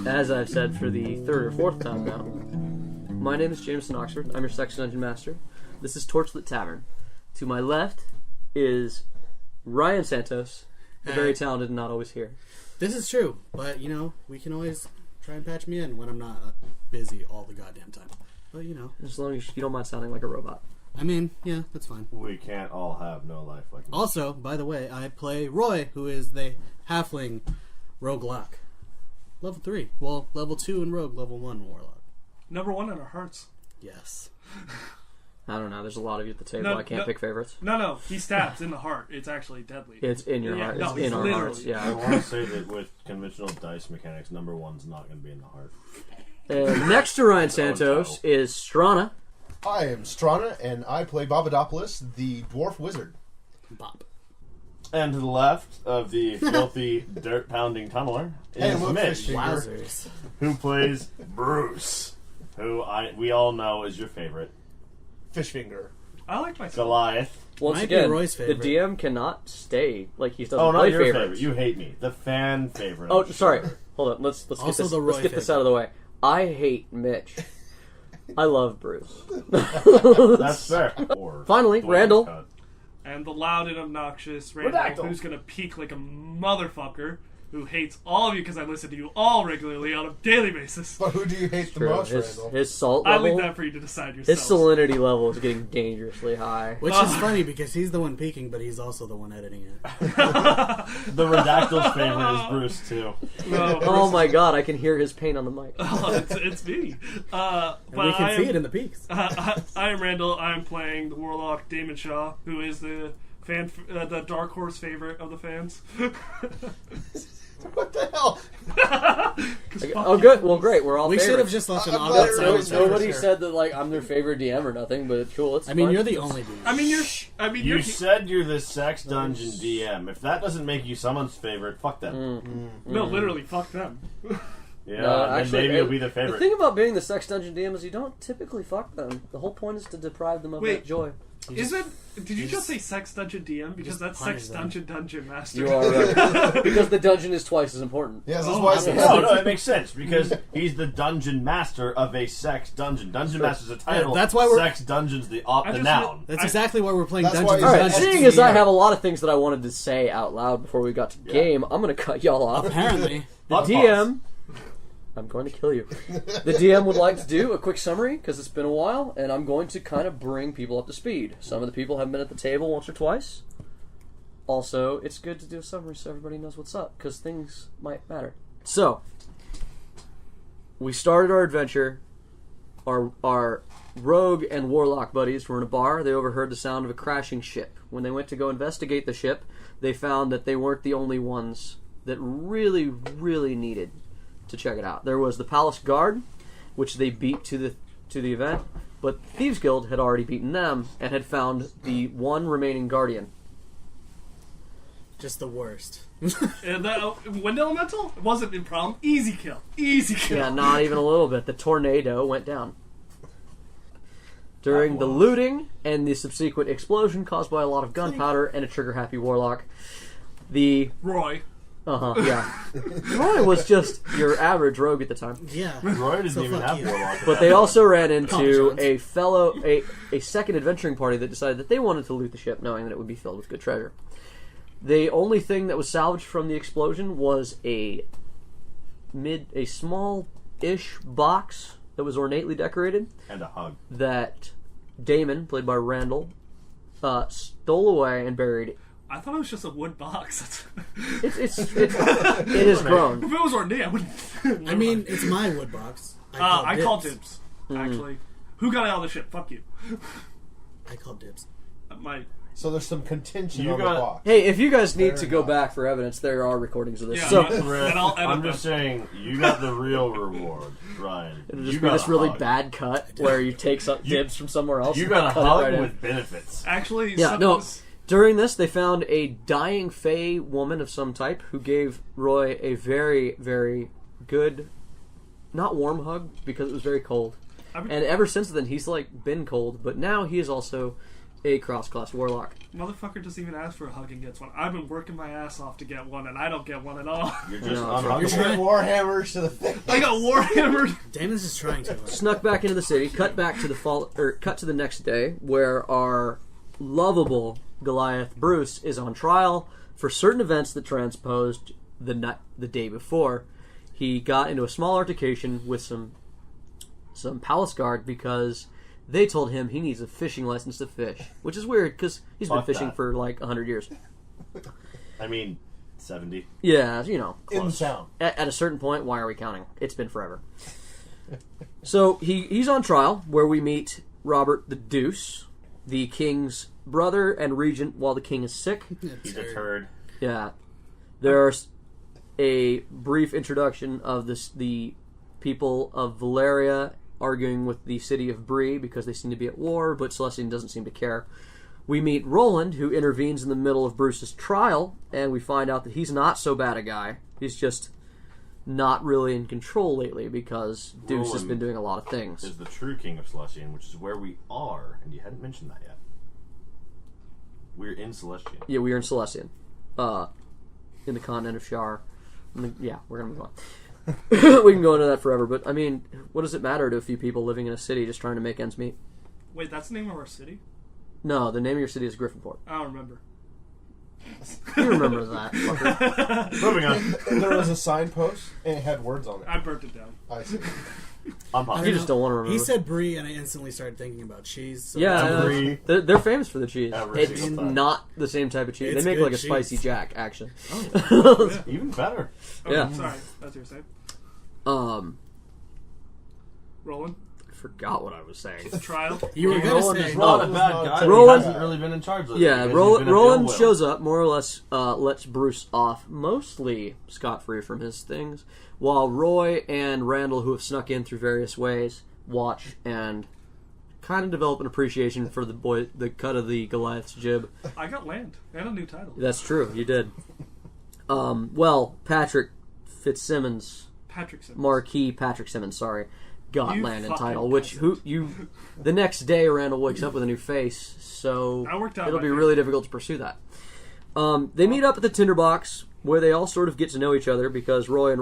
as I've said for the third or fourth time now, my name is Jameson Oxford. I'm your Sex Dungeon Master. This is Torchlit Tavern. To my left is Ryan Santos, the very talented and not always here. This is true, but, we can always try and patch me in when I'm not busy all the goddamn time. But, As long as you don't mind sounding like a robot. I mean, yeah, that's fine. We can't all have no life like me. Also, by the way, I play Roy, who is the halfling roguelike. Level 3. Well, level 2 in rogue, level 1 warlock. Number 1 in our hearts. Yes. I don't know. There's a lot of you at the table. I can't pick favorites. No. He stabs in the heart. It's actually deadly. It's in your heart. No, it's in our hearts. Yeah. I want to say that with conventional dice mechanics, number 1's not going to be in the heart. And next to Ryan Santos is Strana. I am Strana, and I play Babadopoulos, the dwarf wizard. Bob. And to the left of the filthy, dirt-pounding tunneler is Mitch, Wowzers. who plays Bruce, who we all know is your favorite. Fishfinger. I like myself. Goliath. Once Might be again, Roy's the favorite. DM cannot stay like he doesn't Oh, not play your favorites. favorite. You hate me. The fan favorite. Oh, sorry. Hold on. Let's get Also this. the Roy Let's get this favorite. out of the way. I hate Mitch. I love Bruce. That's fair. Or Finally, the Randall. cut. And the loud and obnoxious Randall, Redactyl. who's going to peak like a motherfucker, who hates all of you because I listen to you all regularly on a daily basis. But who do you hate the True. most, His, Randall? his salt I level, leave that for you to decide his yourself. salinity level is getting dangerously high. Which is funny because he's the one peeking, but he's also the one editing it. The Redactyl's favorite is Bruce, too. No, Oh my god, I can hear his pain on the mic. it's me. And we can see it in the peaks. I am Randall. I'm playing the Warlock Damon Shaw, who is the the Dark Horse favorite of the fans. What the hell? Oh, good. Well, great. We're all We should have favorites. just left an I'm audible glad silence. Nobody Here. said that like I'm their favorite DM or nothing, but it's cool. It's I mean, fun. you're the only dude. I mean, You said you're the sex dungeon DM. If that doesn't make you someone's favorite, fuck them. no, literally, fuck them. Yeah, No, and actually, maybe you'll be the The favorite. thing about being the sex dungeon DM is you don't typically fuck them. The whole point is to deprive them of Wait. that joy. Did you just say Sex Dungeon DM? Because just that's punish Sex them. Dungeon Master. You are right. Because the dungeon is twice as important. Yes, that's Oh, why I I said No, it makes sense because he's the dungeon master of a sex dungeon. Dungeon master's a title. that's why we're- sex dungeon's the just- noun. That's exactly why we're playing That's Dungeons why and Alright, Dungeons. Dragons. seeing as I have a lot of things that I wanted to say out loud before we got to the Yeah. game, I'm going to cut y'all off. Apparently. The Pause. DM... I'm going to kill you. The DM would like to do a quick summary, because it's been a while, and I'm going to kind of bring people up to speed. Some of the people have been at the table once or twice. Also, it's good to do a summary so everybody knows what's up, because things might matter. So, we started our adventure. Our rogue and warlock buddies were in a bar. They overheard the sound of a crashing ship. When they went to go investigate the ship, they found that they weren't the only ones that really, really needed to check it out. There was the Palace Guard, which they beat to the event, but Thieves Guild had already beaten them and had found the one remaining Guardian. Just the worst. And Wind Elemental? It wasn't a problem. Easy kill. Easy kill. Yeah, not even a little bit. The tornado went down. During the looting and the subsequent explosion caused by a lot of gunpowder and a trigger-happy warlock, the... Roy. yeah. Roy was just your average rogue at the time. Yeah. Roy doesn't So even fuck have you. warlock. But they also ran into Papa a second adventuring party that decided that they wanted to loot the ship, knowing that it would be filled with good treasure. The only thing that was salvaged from the explosion was a small-ish box that was ornately decorated and a hug. that Damon, played by Randall, stole away and buried. I thought it was just a wood box. It has grown. If it was ornate, I wouldn't. I mean, it's my wood box. I call dibs. dibs. Actually, who got out of the ship? Fuck you. I call dibs. My So there's some contention You on got- the box. Hey, if you guys need Fair to go enough. back for evidence, there are recordings of this. Yeah, So and I'll edit I'm them. just saying, you got the real reward, Ryan. it'll You just be got this a really hug. bad cut where you take some dibs from somewhere else. You and got a cut it hug right in. with benefits. Actually, Yeah, some no. of this- During this, they found a dying Fey woman of some type who gave Roy a very, very good, not warm hug because it was very cold. I mean- And ever since then, he's like been cold, but now he is also a cross-class warlock. Motherfucker doesn't even ask for a hug and gets one. I've been working my ass off to get one, and I don't get one at all. You're just No, You're unhuggable. trying warhammers to the face. I got warhammered. Damon's just trying to. Snuck back into the city. Cut back to cut to the next day, where our lovable Goliath Bruce is on trial for certain events that transposed the day before. He got into a small altercation with some palace guard because they told him he needs a fishing license to fish, which is weird because he's been Fuck fishing that. for like 100 years. I mean, 70. Yeah, you know, In close. town. At a certain point, why are we counting? It's been forever. So he's on trial, where we meet Robert the Deuce, the king's brother and regent while the king is sick. He's a turd. Yeah. There's a brief introduction of the people of Valeria arguing with the city of Bree because they seem to be at war, but Celestine doesn't seem to care. We meet Roland, who intervenes in the middle of Bruce's trial, and we find out that he's not so bad a guy. He's just not really in control lately because Deuce has Roland been doing a lot of things. Is the true king of Celestian, which is where we are, and you hadn't mentioned that yet. We're in Celestian. Yeah, we are in Celestian. In the continent of Shar. Yeah, we're going to move on. We can go into that forever, but I mean, what does it matter to a few people living in a city just trying to make ends meet? Wait, that's the name of our city? No, the name of your city is Griffinport. I don't remember. You remember that, fucker. Moving on. And there was a signpost, and it had words on it. I burnt it down. I see. I'm I pumped. You just don't want to remember. He said brie, and I instantly started thinking about cheese. So Yeah, that's- Brie. they're famous for the cheese. Every It's single time. not the same type of cheese. It's They make good like a cheese. spicy jack, actually. Oh. Even better. Okay, Yeah. sorry. That's what you're saying. Roland, I forgot what I was saying. trial. You were King going Roland to is say not a Roland's bad not guy. a but Roland- he hasn't really been in charge lately. Yeah, because he's Roland, been a Roland bill shows up, more or less lets Bruce off, mostly scot-free from his things, while Roy and Randall, who have snuck in through various ways, watch and kind of develop an appreciation for the cut of the Goliath's jib. I got land and a new title. That's true, you did. Well, Patrick Fitzsimmons, Patrick Simmons. Marquis Patrick Simmons, sorry, got You land and fucking title, which the next day Randall wakes up with a new face, so That worked out it'll my be favor. really difficult to pursue that. They meet up at the Tinderbox, where they all sort of get to know each other because Roy and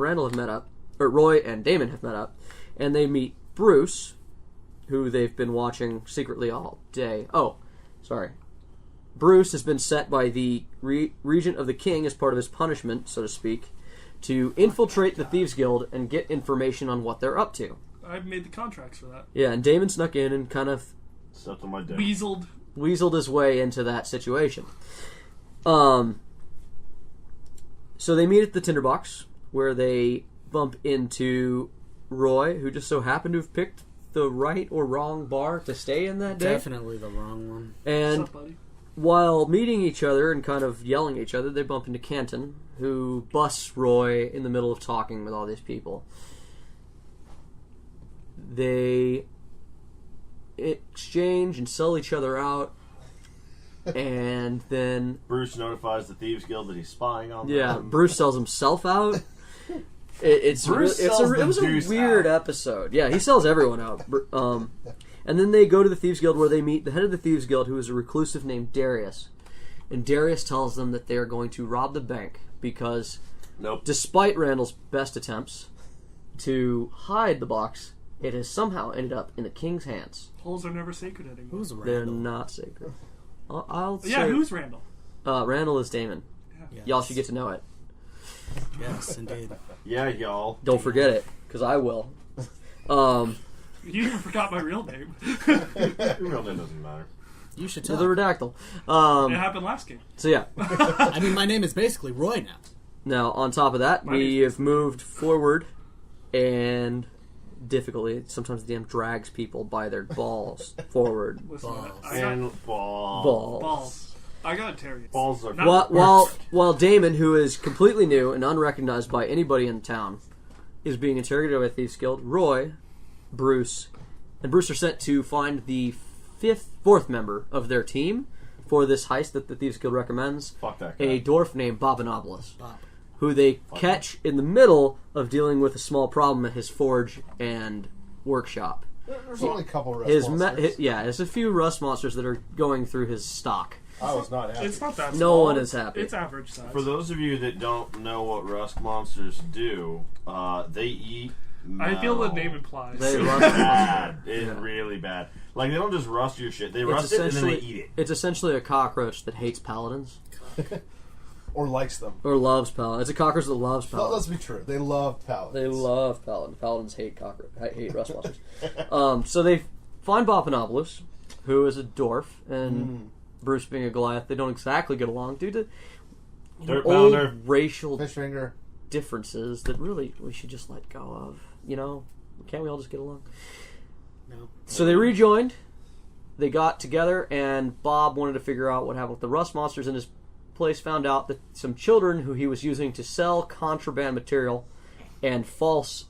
Damon have met up, and they meet Bruce, who they've been watching secretly all day. Oh, sorry. Bruce has been set by the regent of the king as part of his punishment, so to speak, to infiltrate the Thieves Guild and get information on what they're up to. I made the contracts for that. Yeah, and Damon snuck in and kind of Stepped on my dick. weaseled his way into that situation. So they meet at the Tinderbox, where they bump into Roy, who just so happened to have picked the right or wrong bar to stay in that day. Definitely the wrong one. And What's up, buddy? while meeting each other and kind of yelling at each other, they bump into Canton, who busts Roy in the middle of talking with all these people. They exchange and sell each other out, and then Bruce notifies the Thieves Guild that he's spying on yeah, them. Bruce sells himself out. It's Bruce really, sells it was the a Deuce weird out. episode. Yeah, he sells everyone out. And then they go to the Thieves Guild, where they meet the head of the Thieves Guild, who is a reclusive named Darius. And Darius tells them that they are going to rob the bank because, Nope. despite Randall's best attempts to hide the box, it has somehow ended up in the king's hands. Holes are never sacred anymore. Who's They're Randall? not sacred. I'll Yeah, say who's Randall? Randall is Damon. Yes. Y'all should get to know it. Yes, indeed. Yeah, y'all. Don't forget it, because I will. You even forgot my real name. Your real name doesn't matter. You should To tell. the redactyl. It happened last game. So yeah. I mean, my name is basically Roy now. Now, on top of that, My we name's have moved forward, and difficultly, sometimes the DM drags people by their balls forward. Listen, Balls. I got And balls. Balls. I got a Terrier. Balls are Not- While Damon, who is completely new and unrecognized by anybody in town, is being interrogated by Thieves Guild, Roy, Bruce, and Bruce are sent to find the fourth member of their team for this heist that the Thieves Guild recommends, Fuck that guy. a dwarf named Bobanopolis, Bob. who they catch in the middle of dealing with a small problem at his forge and workshop. There's only a couple rust His monsters. there's a few rust monsters that are going through his stock. I was not happy. It's not that No small. one is happy. It's average size. For those of you that don't know what rust monsters do, they eat I feel the metal. name implies. They It's rust bad. It's Yeah. really bad. Like, they don't just rust your shit. They It's rust it and then they essentially- eat it. It's essentially a cockroach that hates paladins. Or likes them. Or loves paladins. It's a cockroach that loves Well, let's paladins. be true. They love paladins. They love paladins. Paladins hate hate rust monsters. So they find Papanopoulos, who is a dwarf, and Bruce being a Goliath, they don't exactly get along due to Dirt old pounder. racial Fish finger. differences that really we should just let go of. You know? Can't we all just get along? No. So they rejoined. They got together, and Bob wanted to figure out what happened with the rust monsters in his place. Found out that some children who he was using to sell contraband material and false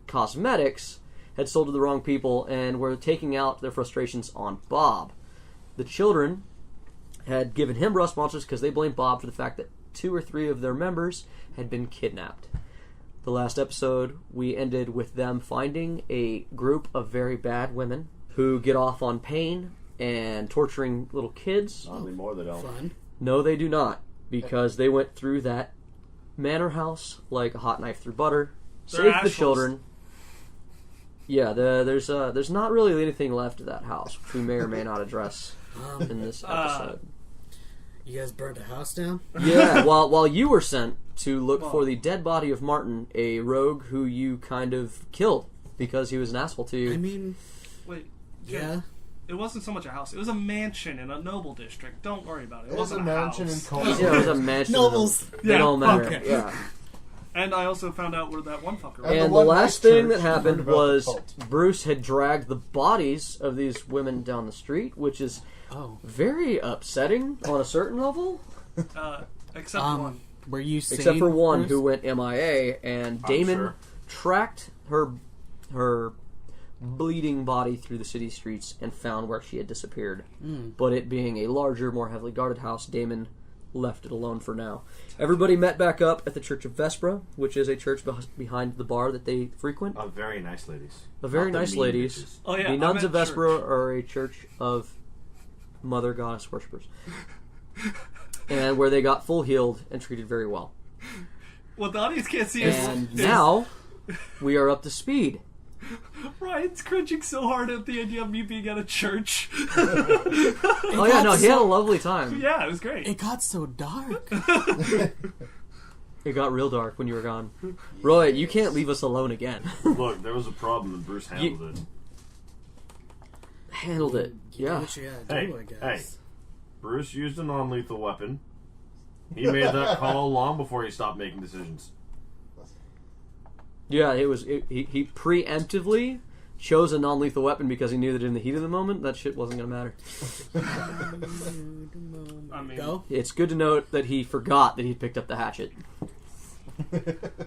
cosmetics had sold to the wrong people and were taking out their frustrations on Bob. The children had given him rust monsters because they blamed Bob for the fact that 2 or 3 of their members had been kidnapped. The last episode, we ended with them finding a group of very bad women who get off on pain and torturing little kids. Not anymore, they don't. Fun. No, they do not, because they went through that manor house like a hot knife through butter, They're saved the assholes. children. Yeah, there's not really anything left of that house, which we may or may not address in this episode. You guys burnt a house down? Yeah, while you were sent to look for the dead body of Martin, a rogue who you kind of killed because he was an asshole to you. I mean, Wait. yeah. It wasn't so much a house. It was a mansion in a noble district. Don't worry about it. It It was a wasn't mansion in house. Colorado. Yeah, it was a mansion. Nobles. They Yeah, don't matter. okay. Yeah. And I also found out where that one fucker was. And And the one last night thing church that happened learned about the was cult. Bruce had dragged the bodies of these women down the street, which is Oh. very upsetting on a certain level. Except one. Were you sane, Except for one Bruce? who went MIA, and I'm Damon sure. tracked her bleeding body through the city streets and found where she had disappeared. But it being a larger, more heavily guarded house, Damon left it alone for now. Everybody met back up at the Church of Vespra, which is a church behind the bar that they frequent. Very nice ladies. The very Not the nice mean ladies. bitches. Oh, yeah, The I nuns of meant Vespra church. are a church of mother goddess worshippers. And where they got full healed and treated very well. What the audience can't see is And now we are up to speed. Ryan's cringing so hard at the idea of me being at a church. Oh yeah, no, he had a lovely time. Yeah, it was great. It got so dark. It got real dark when you were gone. Roy, you can't leave us alone again. Look, there was a problem and Bruce handled it. Handled it. Do Yeah. what you gotta Hey, do, I guess. hey. Bruce used a non-lethal weapon. He made that call long before he stopped making decisions. Yeah, he preemptively chose a non-lethal weapon because he knew that in the heat of the moment, that shit wasn't going to matter. I mean, Go. It's good to note that he forgot that he picked up the hatchet.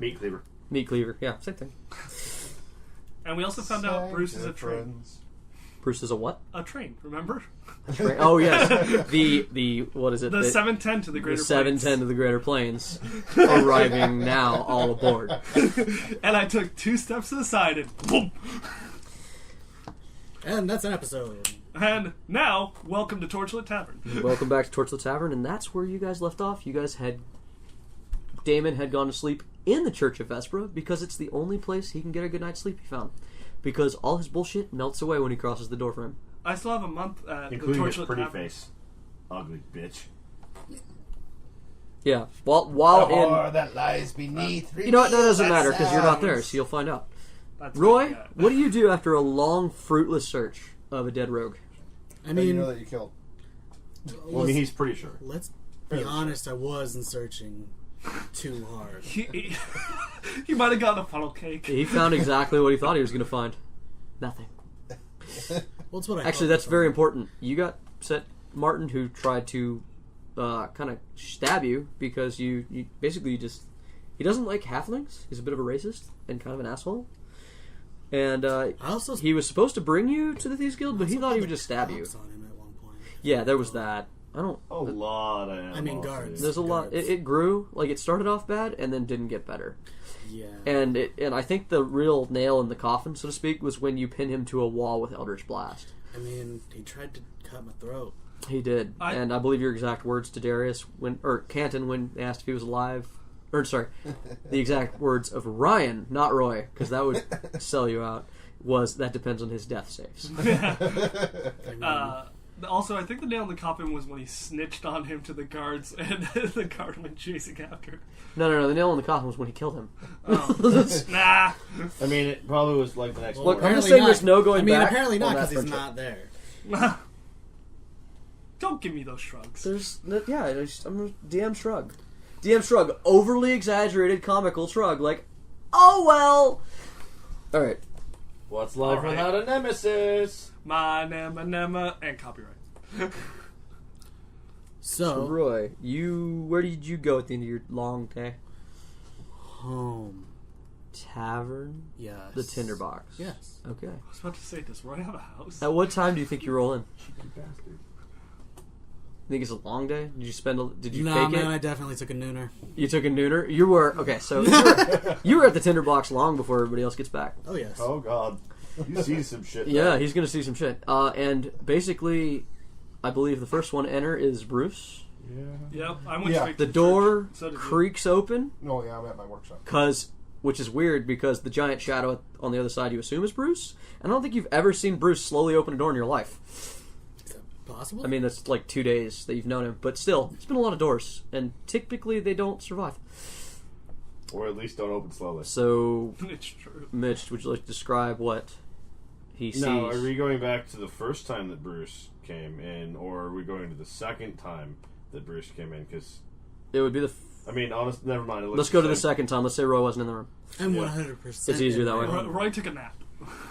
Meat cleaver. Meat cleaver. Yeah, same thing. and we also found out Bruce is a train. Friends. Bruce is a what? A train, remember? Oh, yes. The what is it? The 710 to the The Greater 710 to the Greater Plains arriving now, all aboard. Plains. And I took 2 steps to the side and boom. And that's an episode. And now, welcome to Torchlit Tavern. Welcome back to Torchlit Tavern, and that's where you guys left off. You guys Damon had gone to sleep in the Church of Vespra because it's the only place he can get a good night's sleep, he found. Because all his bullshit melts away when he crosses the door for him. I still have a month at the Including his Torchlit pretty Tavern. face. Ugly bitch. Yeah. While The horror in... that lies beneath. You know what? That doesn't reveals matter because you're not there, sounds. so you'll find out. That's Roy, yeah. what do you do after a long, fruitless search of a dead rogue? I But you mean, know that you killed. Well, I mean, he's pretty sure. let's be honest, I wasn't searching too hard. He might have gotten a funnel cake. He found exactly what he thought he was going to find. Nothing. Well, it's what I Actually, thought that's was very on. important. You got set Martin, who tried to kind of stab you because you basically just... He doesn't like halflings. He's a bit of a racist and kind of an asshole. And I also he was supposed to bring you to the Thieves Guild, but he also thought he had would just stab you. cops on him at one point. Yeah, there was that. I don't... A lot of I mean, animosity. guards. There's a lot... Guards. It grew. Like, it started off bad and then didn't get better. Yeah. And I think the real nail in the coffin, so to speak, was when you pin him to a wall with Eldritch Blast. I mean, he tried to cut my throat. He did. And I believe your exact words to Darius, Canton, when they asked if he was alive, the exact words of Ryan, not Roy, because that would sell you out, was that depends on his death saves. Also, I think the nail in the coffin was when he snitched on him to the guards, and the guard went chasing after him. No. The nail in the coffin was when he killed him. Nah. I mean, it probably was like the next Look, morning. I'm just saying there's no going back. I mean, apparently not, on because that he's friendship. not there. Don't give me those shrugs. I'm a DM shrug. DM shrug. Overly exaggerated comical shrug. Like, oh well. Alright. What's life All right. without a nemesis? My nema, and copyright. So, Roy, where did you go at the end of your long day? Home. Tavern? Yes. The Tinderbox? Yes. Okay. I was about to say, does Roy have a house? At what time do you think you roll in? You bastard. Think it's a long day? Did you fake man, it? I definitely took a nooner. You took a nooner? You were you were at the Tinderbox long before everybody else gets back. Oh, yes. Oh, God. You see some shit. Yeah, man. he's going to see some shit. And basically, I believe the first one to enter is Bruce. Yeah. Yep, I went Yeah. straight The to door church. So did you. creaks open, No, yeah, I'm at my workshop. which is weird because the giant shadow on the other side you assume is Bruce. And I don't think you've ever seen Bruce slowly open a door in your life. Is that possible? I mean, that's like 2 days that you've known him. But still, it's been a lot of doors. And typically, they don't survive. Or at least don't open slowly. So, It's true. Mitch, would you like to describe what he sees? Now, are we going back to the first time that Bruce came in, or are we going to the second time that Bruce came in? Because, It would be the... I mean, honest, never mind. It looks Let's go to the same. second time. Let's say Roy wasn't in the room. I'm Yeah. 100%. It's easier that way. Roy took a nap.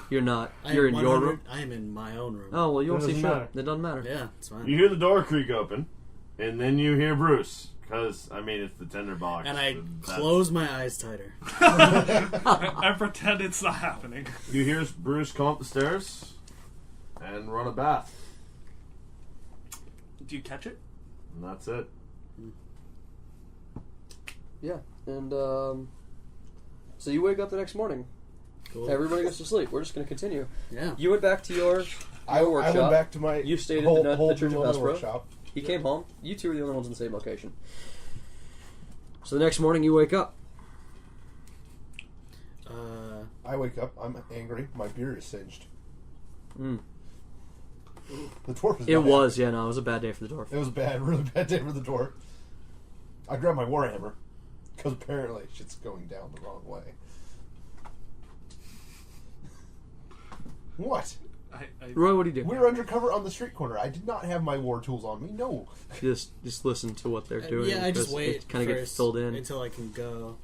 You're not. I You're am in your 100 room? I am in my own room. Oh, well, you That won't see doesn't shit. matter. It doesn't matter. Yeah, it's fine. You hear the door creak open, and then you hear Bruce. Because, I mean, it's the tinderbox. And I That's- close my eyes tighter. I pretend it's not happening. You hear Bruce come up the stairs and run a bath. Do you catch it? And that's it. Yeah. And, so you wake up the next morning. Cool. Everybody goes to sleep. We're just going to continue. Yeah. You went back to your I workshop. went back to my You stayed at whole, the whole Church of little Vespro. workshop. He came home. You two were the only ones in the same location. So the next morning you wake up. I wake up. I'm angry. My beard is singed. Mm. The dwarf is It not was, yeah, no, it was a bad day for the dwarf. happy. It was a bad, really bad day for the dwarf. I grabbed my warhammer because apparently shit's going down the wrong way. What? Roy, what do you do? We were undercover on the street corner. I did not have my war tools on me. No. Just listen to what they're doing. Yeah, I just because wait It kind of gets first filled in. until I can go.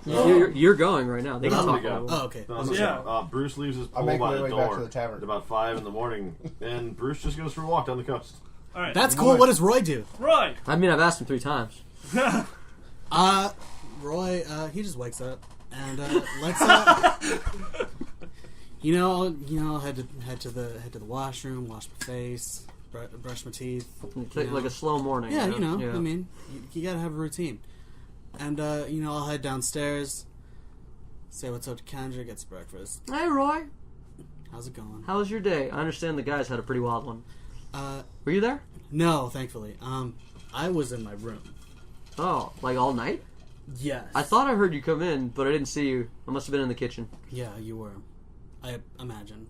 You're going right now. They can Time talk to go. about it. Oh, okay. No, Yeah. Bruce leaves his I pole make by my the way back door to the tavern. at about 5 in the morning, and Bruce just goes for a walk down the coast. All right. That's cool. What does Roy do? Roy. I mean, I've asked him 3 times. Roy, he just wakes up and lets I'll head to the washroom, wash my face, brush my teeth. Take like a slow morning. Yeah, you know? I mean, you gotta have a routine. And I'll head downstairs, say what's up to Kendra, get some breakfast. Hey, Roy. How's it going? How was your day? I understand the guys had a pretty wild one. Were you there? No, thankfully. I was in my room. Oh, like all night? Yes. I thought I heard you come in, but I didn't see you. I must have been in the kitchen. Yeah, you were. I imagine.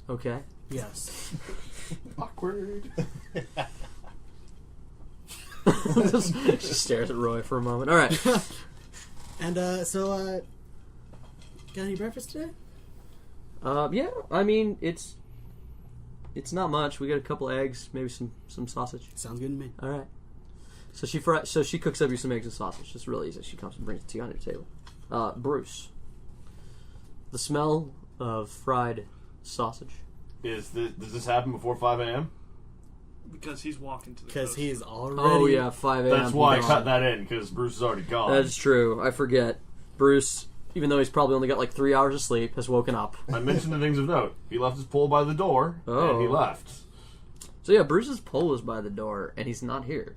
Okay. Yes. Awkward. She stares at Roy for a moment. All right. And got any breakfast today? Yeah. I mean, it's not much. We got a couple eggs, maybe some sausage. Sounds good to me. All right. So she cooks up you some eggs and sausage. It's really easy. She comes and brings it to you on your table. Bruce. The smell of fried sausage. Does this happen before 5 a.m.? Because he's walking to the Because coast. he's already. Oh yeah, 5 a.m. That's why I Gone. cut that in, because Bruce is already gone. That's true. I forget. Bruce, even though he's probably only got like 3 hours of sleep, has woken up. I mentioned the things of note. He left his pole by the door, and he Oh. left. So yeah, Bruce's pole is by the door, and he's not here.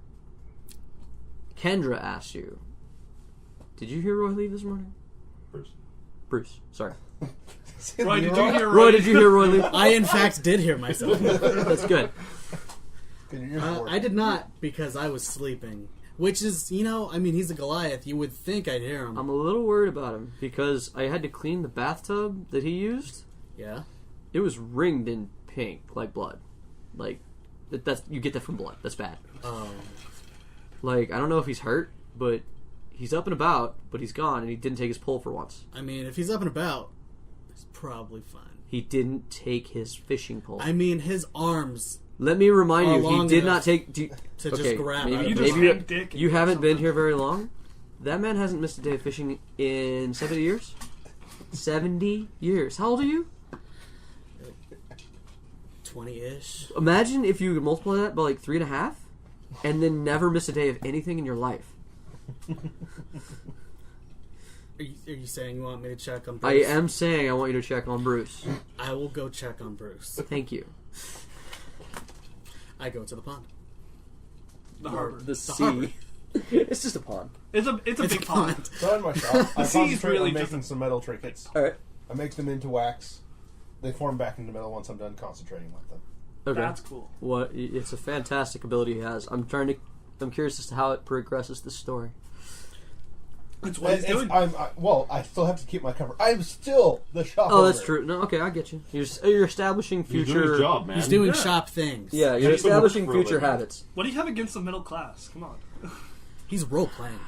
Kendra asks you, Did you hear Roy leave this morning? Bruce. Sorry. Roy, did you hear Roy, did you hear Roy leave? I, in fact, did hear myself. That's good. I did not, because I was sleeping. Which is, he's a Goliath. You would think I'd hear him. I'm a little worried about him because I had to clean the bathtub that he used. Yeah? It was ringed in pink, like blood. Like, that's you get that from blood. That's bad. Oh. Like, I don't know if he's hurt, but he's up and about, but he's gone, and he didn't take his pole for once. I mean, if he's up and about, he's probably fine. He didn't take his fishing pole. I mean, his arms... Let me remind you, long he did enough not take... to just grab maybe, out of You it. just maybe hang dick you and haven't something. been here very long. That man hasn't missed a day of fishing in 70 years. 70 years. How old are you? 20-ish. Imagine if you could multiply that by like 3.5 and then never miss a day of anything in your life. Are you saying you want me to check on I Bruce? am saying I want you to check on Bruce. I will go check on Bruce. Thank you. I go to the pond. The harbor. The sea. harbor. It's just a pond. It's a big pond. So in my shop, I sea is concentrate really on just making some metal trinkets. All right. I make them into wax. They form back into metal once I'm done concentrating with them. Okay. That's cool. What? It's a fantastic ability he has. I'm curious as to how it progresses the story. That's what he's doing. I still have to keep my cover. I'm still the shop Oh, that's owner. true. No, okay, I get you. You're establishing He's future. doing his job, man. He's doing Yeah. shop things. Yeah, you're He's been establishing working for a future living. habits. What do you have against the middle class? Come on. He's role-playing.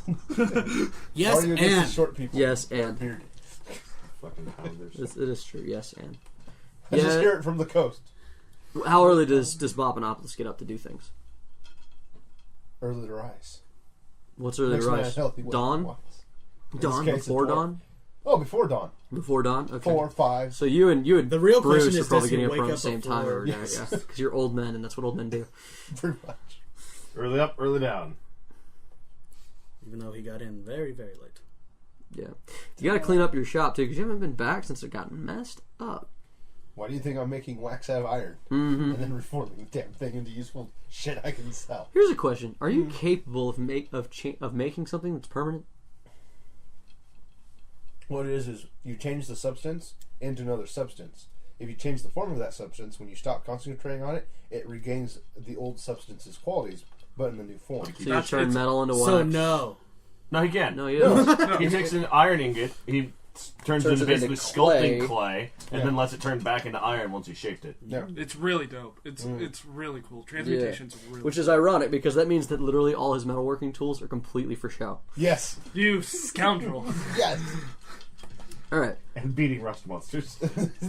Why Yes, are you against the and... short people? Yes, and Weird. Fucking hounders. it is true. Yes, and I just hear it from the coast. How early does Bobanopolis get up to do things? Early to rise. What's early Makes to my rise? unhealthy way Dawn. wise. In Dawn this case, before it's what? dawn. Oh, before dawn. Before dawn. Okay. 4, 5. So you and The real Bruce question are is, probably does he getting up wake around the up same time before- every night, Yes. yeah, because you're old men, and that's what old men do. Pretty much. Early up, early down. Even though he got in very, very late. Yeah, you got to clean up your shop too, because you haven't been back since it got messed up. Why do you think I'm making wax out of iron Mm-hmm. and then reforming the damn thing into useful shit I can sell? Here's a question: are you capable of making something that's permanent? What it is you change the substance into another substance. If you change the form of that substance, when you stop concentrating on it, it regains the old substance's qualities, but in a new form. So you turn metal into wax. So no. No, he can't. No, you don't. He takes an iron ingot, he turns it into it basically into sculpting clay, and Yeah. then lets it turn back into iron once he shaped it. Yeah. It's really dope. It's really cool. Transmutation's really Which is ironic because that means that literally all his metalworking tools are completely for show. Yes. you scoundrel. Yes. All right. And beating rust monsters.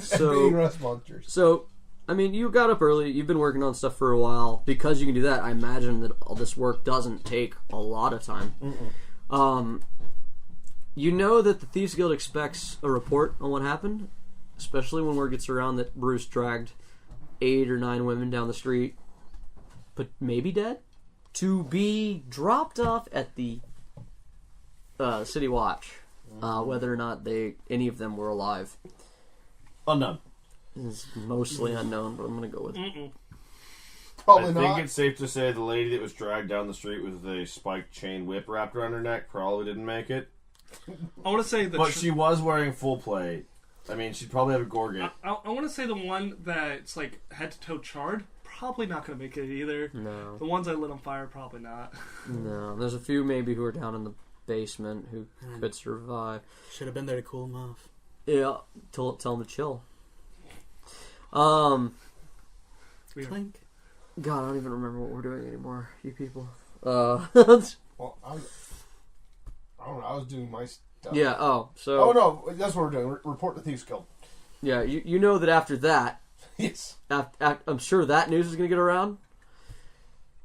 So- Beating rust monsters. So, I mean, you got up early. You've been working on stuff for a while. Because you can do that, I imagine that all this work doesn't take a lot of time. You know that the Thieves Guild expects a report on what happened, especially when word gets around that Bruce dragged 8 or 9 women down the street, but maybe dead, to be dropped off at the City Watch. Whether or not any of them were alive Unknown. is mostly unknown, but I'm going to go with it. Probably I think not. it's safe to say the lady that was dragged down the street with a spiked chain whip wrapped around her neck probably didn't make it. I want to say the But she was wearing full plate. I mean, she'd probably have a gorget. I want to say the one that's like head to toe charred. Probably not going to make it either. No. The ones I lit on fire, probably not. No. There's a few maybe who are down in the basement who could survive. Should have been there to cool him off. Yeah, tell them to chill. Weird. Clink. God, I don't even remember what we're doing anymore, you people. Well, I don't know. I was doing my stuff. Yeah, so... Oh, no. That's what we're doing. Report to Thieves Guild. Yeah, you know that after that, Yes. I'm sure that news is going to get around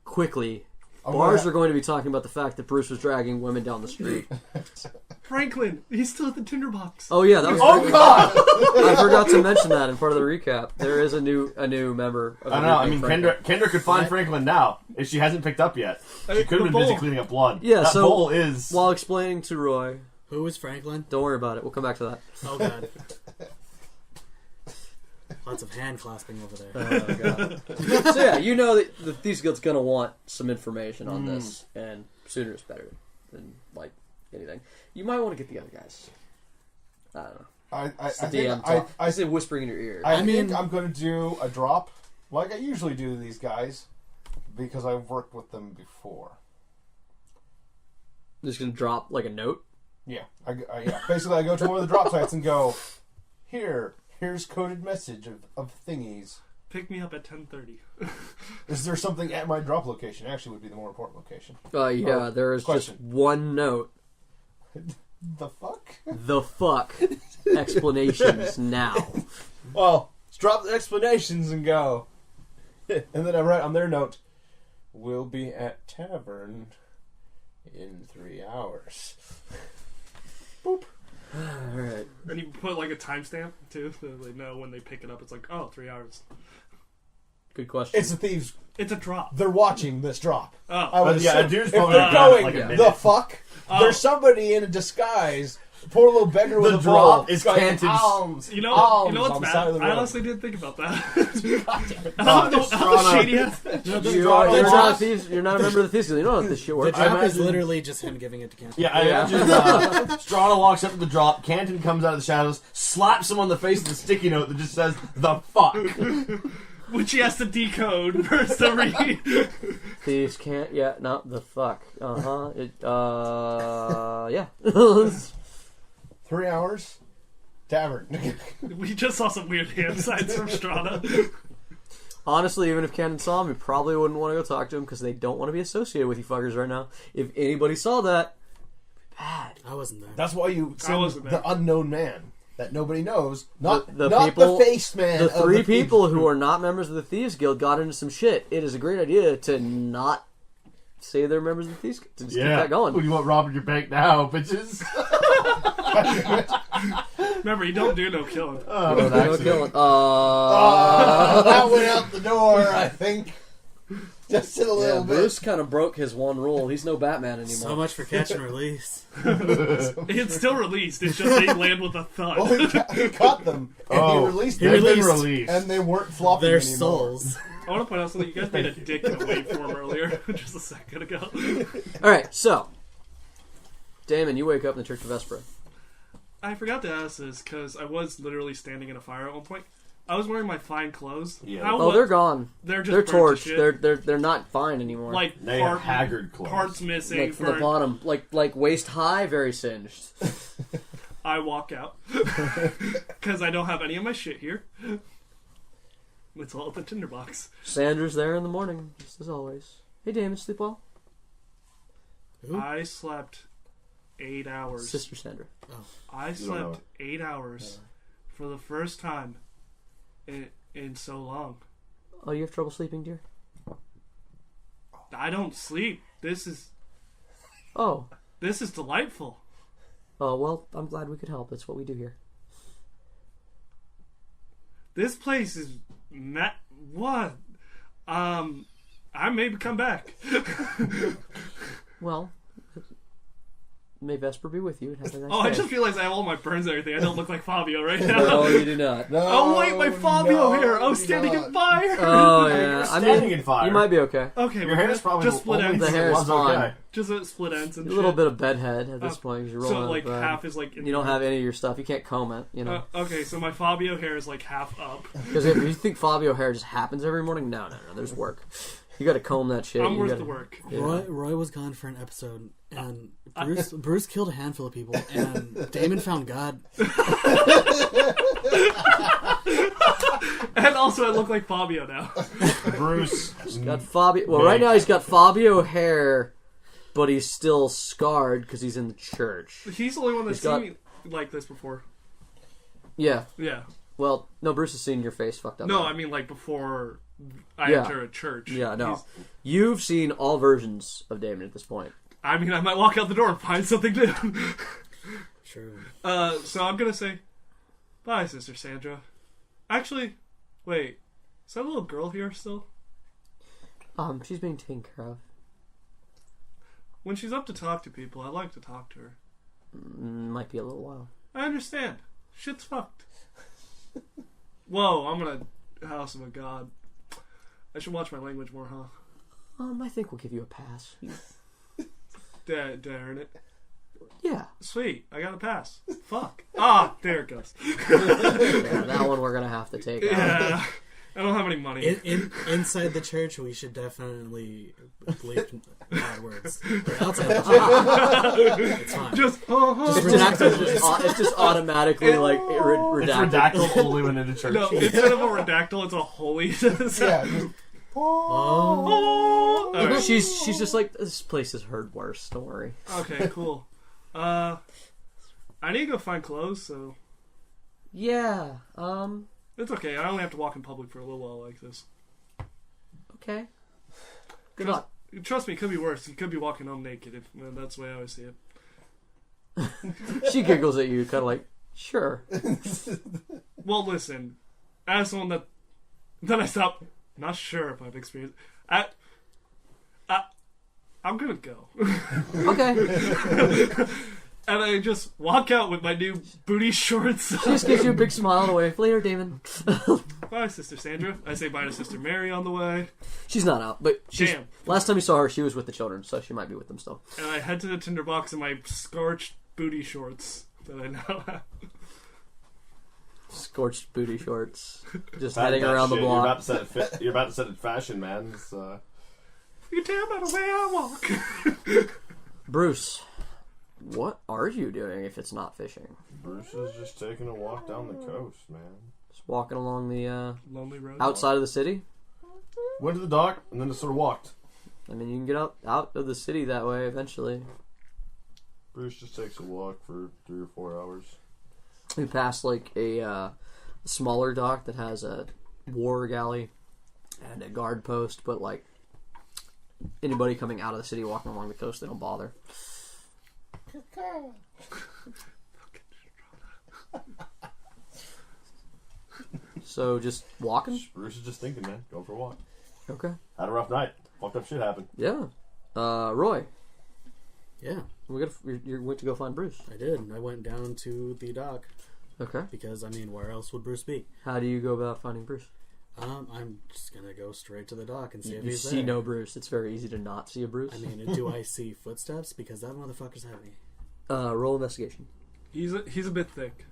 quickly. I'm Bars gonna- are going to be talking about the fact that Bruce was dragging women down the street. Franklin, he's still at the tinderbox. Oh yeah, that was. Oh, God! I forgot to mention that in part of the recap. There is a new member. Of the I don't know. I group mean, named Franklin. Kendra could find Franklin now if she hasn't picked up yet. She could have been busy bowl. cleaning up blood. Yeah, that so bowl is. while explaining to Roy, Who is Franklin? don't worry about it. We'll come back to that. Oh, God. Lots of hand clasping over there. Oh, God. So yeah, you know that the Thieves Guild's going to want some information on this, and sooner is better than like anything. You might want to get the other guys. I don't know. I The think DM I say whispering in your ear. I think I'm going to do a drop like I usually do to these guys because I've worked with them before. Just gonna drop like a note. Yeah, basically I go to one of the drop sites and go, here's coded message of thingies. Pick me up at 10:30. Is there something at my drop location? Actually, would be the more important location. Yeah, there is question. just one note. The fuck? The fuck explanations now. Well, let's drop the explanations and go. And then I write on their note, we'll be at tavern in 3 hours. Boop. All right. And you put like a timestamp too, so they know when they pick it up. It's like, oh, 3 hours. Good question. It's the thieves. It's a drop. They're watching this drop. Oh, I would yeah, assume a dude's if probably they're got, going, like, a minute. the fuck? Oh. There's somebody in a disguise. Poor little beggar with The a drop bowl. is going, Canton's- alms, you know alms what's on the side of bad? the I road. honestly didn't think about that. Strana- How shady ass. You're not a thief. You're not a member of the thieves. You don't know how this shit The works. drop is imagine- literally just him giving it to Canton. Yeah, I Yeah. imagine Strana walks up to the drop, Canton comes out of the shadows, slaps him on the face with a sticky note that just says, the fuck. Which he has to decode for us to read. Thieves can't. Yeah, not the fuck. Yeah. 3 hours? Tavern. We just saw some weird hand signs from Strata. Honestly, even if Cannon saw him, he probably wouldn't want to go talk to him because they don't want to be associated with you fuckers right now. If anybody saw that, bad. I wasn't there. That's why you send wasn't there. the unknown man that nobody knows. Not The not people- the face man. The of three the thieves. people who are not members of the Thieves Guild got into some shit. It is a great idea to not say they're members of the Thieves Guild. To just keep that going. What do you want robbing your bank now, bitches? Remember, you don't do no killing. Oh, No killing. That went out the door, I think. Just in a Yeah, little bit. Bruce kind of broke his one rule. He's no Batman anymore. So much for catch and release. It's still released. It's just they land with a thud. Oh, he caught them, and he released they've them, been released. released. and they weren't flopping Their anymore. souls. I want to point out something. You guys made a dick in a waveform earlier, just a second ago. All right, so Damon, you wake up in the Church of Vespera. I forgot to ask this because I was literally standing in a fire at one point. I was wearing my fine clothes. Yeah. How Oh, wa- they're gone. They're just They're burnt to torched. shit. They're not fine anymore. like They have haggard clothes. parts missing. Like from the burnt. bottom, like waist high, very singed. I walk out because I don't have any of my shit here. It's all at the tinderbox. Sandra's there in the morning, just as always. Hey, Damon, sleep well? Ooh. I slept 8 hours. Sister Sandra. I You don't know slept 8 hours for the first time in so long. Oh, you have trouble sleeping, dear? I don't sleep. This is Oh. delightful. Oh, well, I'm glad we could help. That's what we do here. This place is what? I may come back. Well, may Vesper be with you and have a nice Oh, day. I just realized I have all my burns and everything. I don't look like Fabio right now. No, you do not. No, Oh wait, my Fabio no, here. I was you're standing not. in fire. Oh, You're yeah. I standing mean, in fire. you might be okay. Okay, Your hair's probably just split only ends. The hair is was fine. okay. Just split ends and A shit. little bit of bedhead at this point because you're rolling So out of like bed. half is like. In You don't have any of your stuff. You can't comb it, you know. Okay, so my Fabio hair is like half up. Because if you think Fabio hair just happens every morning, no. There's work. You got to comb that shit. I'm You worth gotta- the work. Yeah. Roy was gone for an episode, and Bruce killed a handful of people, and Damon found God. And also, I look like Fabio now. Bruce. Got Fabio. Well, right now he's got Fabio hair, but he's still scarred because he's in the church. He's the only one that's He's got- seen me like this before. Yeah. Yeah. Well, no, Bruce has seen your face fucked up. No, now. I mean like before I Yeah. enter a church. Yeah, no. He's- You've seen all versions of Damon at this point. I mean, I might walk out the door and find something new. True. So I'm gonna say, bye, Sister Sandra. Actually, wait, is that little girl here still? She's being taken care of. When she's up to talk to people, I like to talk to her. Might be a little while. I understand. Shit's fucked. Whoa, I'm gonna house of a god. I should watch my language more, huh? I think we'll give you a pass. Did I earn it? Yeah. Sweet, I got a pass. Fuck. Ah, there it goes. Yeah, that one we're gonna have to take out. Yeah, I don't have any money. Inside the church, we should definitely bleep bad words. But outside the church, it's fine. Just It's just automatically like It's redacted. redactyl only when in the church. no, instead of a redactyl, it's a holy. Yeah. Just, Oh. All right. She's just like, this place has heard worse. Don't worry. Okay, cool. I need to go find clothes, so Yeah. it's okay. I only have to walk in public for a little while like this. Okay. Good luck. Trust me, it could be worse. You could be walking home naked. That's the way I always see it. She giggles at you, kind of like, sure. Well, listen. As someone that... Then I stop. Not sure if I've experienced... I'm gonna go. Okay. And I just walk out with my new booty shorts. She just gives you a big smile on the way. Later, Damon. Bye, Sister Sandra. I say bye to Sister Mary on the way. She's not out, but she's... Damn. Last time you saw her, she was with the children, so she might be with them still. And I head to the tinderbox in my scorched booty shorts that I now have. Scorched booty shorts. Just That- heading that around the shit, block. You're about to set it fashion, man. It's, You can tell by the way I walk. Bruce, what are you doing if it's not fishing? Bruce is just taking a walk down the coast, man. Just walking along the Lonely road. outside of the city? Went to the dock and then just sort of walked. I mean, you can get out of the city that way eventually. Bruce just takes a walk for 3 or 4 hours. We passed like a smaller dock that has a war galley and a guard post, but like anybody coming out of the city walking along the coast, they don't bother. So just walking? Bruce is just thinking, man. Going for a walk. Okay. Had a rough night. Fucked up shit happened. Yeah. Roy, Yeah, you went to go find Bruce. I did. I went down to the dock Okay. because, I mean, where else would Bruce be? How do you go about finding Bruce? I'm just gonna go straight to the dock and see if You he's see there. no Bruce. It's very easy to not see a Bruce. I mean, do I see footsteps? Because that motherfucker's heavy. Roll investigation. He's a bit thick.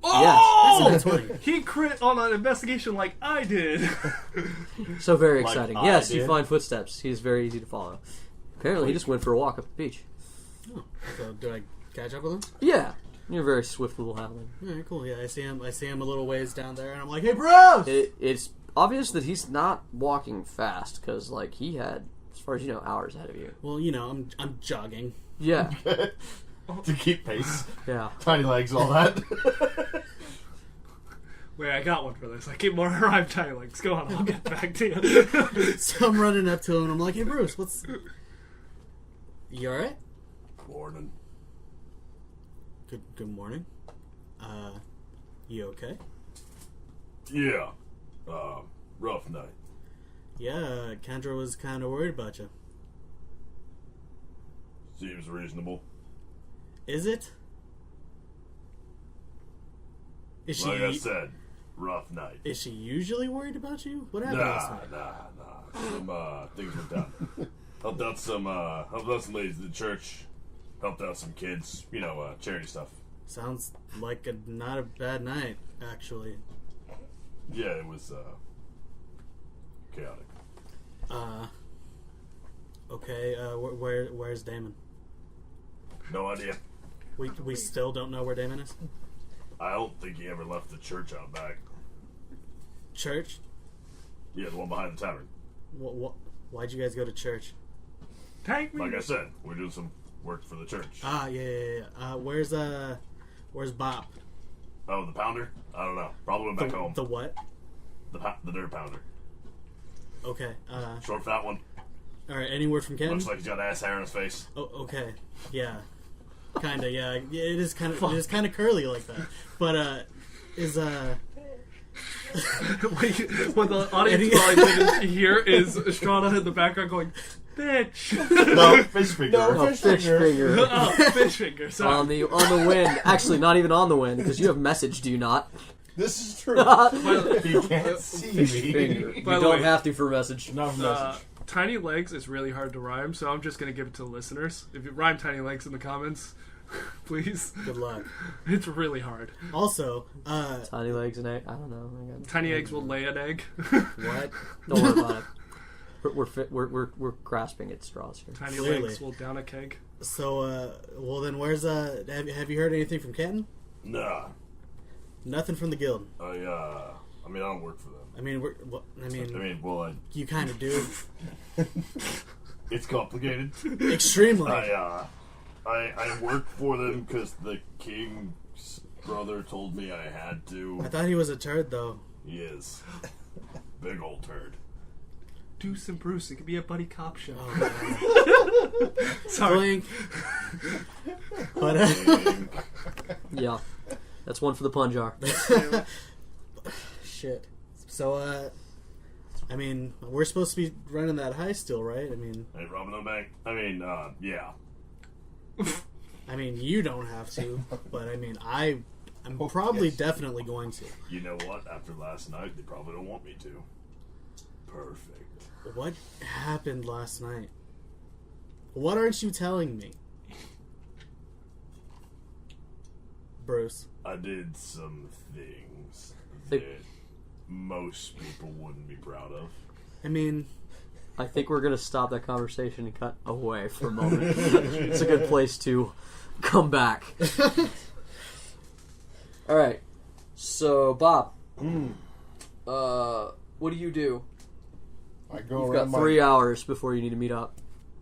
Yes. Oh! That's a 20. He crit on an investigation like I did. So very Like exciting. I Yes, you did. find footsteps. He's very easy to follow. Apparently, he just went for a walk up the beach. Oh, so do I catch up with him? Yeah. You're a very swift little halfling. All right, cool. Yeah, I see him. I see him a little ways down there, and I'm like, "Hey, Bruce!" It's obvious that he's not walking fast because, like, he had, as far as you know, hours ahead of you. Well, you know, I'm jogging. Yeah. To keep pace. Yeah. Tiny legs, all that. Wait, I got one for this. I keep more rhyme tiny legs. Go on, I'll get back to you. So I'm running up to him, and I'm like, "Hey, Bruce, what's? You all right? Morning. Good morning. You okay? Yeah. Rough night. Yeah, Kendra was kind of worried about you. Seems reasonable. Is it? Is she? Like I said, rough night. Is she usually worried about you? What happened last night? Nah. Some things went down. Helped out some ladies in the church. Helped out some kids. You know, charity stuff. Sounds like not a bad night, actually. Yeah, it was chaotic. Okay. Where's Damon? No idea. We still don't know where Damon is. I don't think he ever left the church out back. Church? Yeah, the one behind the tavern. Why'd you guys go to church? Take me. Like I said, we're doing some work for the church. Yeah. Where's Bob? Oh, the pounder? I don't know. Probably went back home. The what? The dirt pounder. Okay. Short, fat one. All right. Any word from Ken? Looks like he's got ass hair on his face. Oh, okay. Yeah. Kinda. Yeah. It is kind of curly like that. But What the audience probably didn't hear is Estrada in the background going, "Bitch." No, fish finger. No, fish finger. Oh, fish finger. Sorry. on the wind. Actually, not even on the wind because you have message. Do you not? This is true. He can't see Fish me. finger. You By the don't way- have to for message. Not a message. Tiny legs is really hard to rhyme, so I'm just gonna give it to the listeners. If you rhyme tiny legs in the comments, please. Good luck. It's really hard. Also, Tiny legs and egg. I don't know. Tiny eggs will lay an egg. what? Don't worry about it. We're grasping at straws here. Tiny Clearly. legs will down a keg. So, well then, where's have you heard anything from Kenton? Nah. Nothing from the guild. I mean, I don't work for them. I mean, Well, you kind of do. it's complicated. Extremely. I work for them because the king's brother told me I had to. I thought he was a turd, though. He is. Big old turd. Deuce and Bruce, it could be a buddy cop show. Oh, Sorry. Blink. But, Yeah, that's one for the pun jar. shit. So, I mean, we're supposed to be running that heist still, right? I mean, Hey, robbing the bank. I mean, yeah. I mean, you don't have to, but I mean, I'm probably definitely going to. You know what? After last night, they probably don't want me to. Perfect. What happened last night? What aren't you telling me? Bruce. I did some things Think- that most people wouldn't be proud of. I mean, I think we're gonna stop that conversation and cut away for a moment. It's a good place to come back. All right. So, Bob, what do you do? I go You've around got 3 hours before you need to meet up.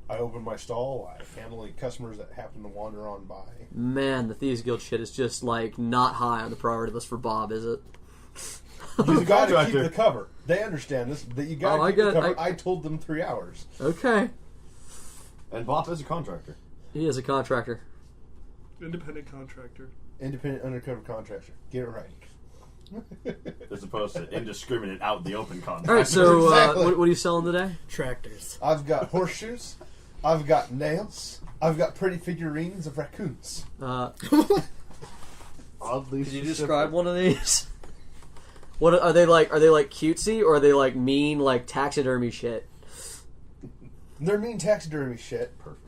I open my stall. I handle any customers that happen to wander on by. Man, the Thieves Guild shit is just like not high on the priority list for Bob, is it? You got to keep the cover. They understand this. That you got to keep the cover. I told them 3 hours. Okay. And Bob is a contractor. He is a contractor. Independent contractor. Independent undercover contractor. Get it right. As opposed to indiscriminate out the open contract. All right, so Exactly. what are you selling today? tractors. I've got horseshoes. I've got nails. I've got pretty figurines of raccoons. Oddly Could you describe one of these? What are they like? Are they like cutesy or are they like mean, like taxidermy shit? They're mean taxidermy shit. Perfect.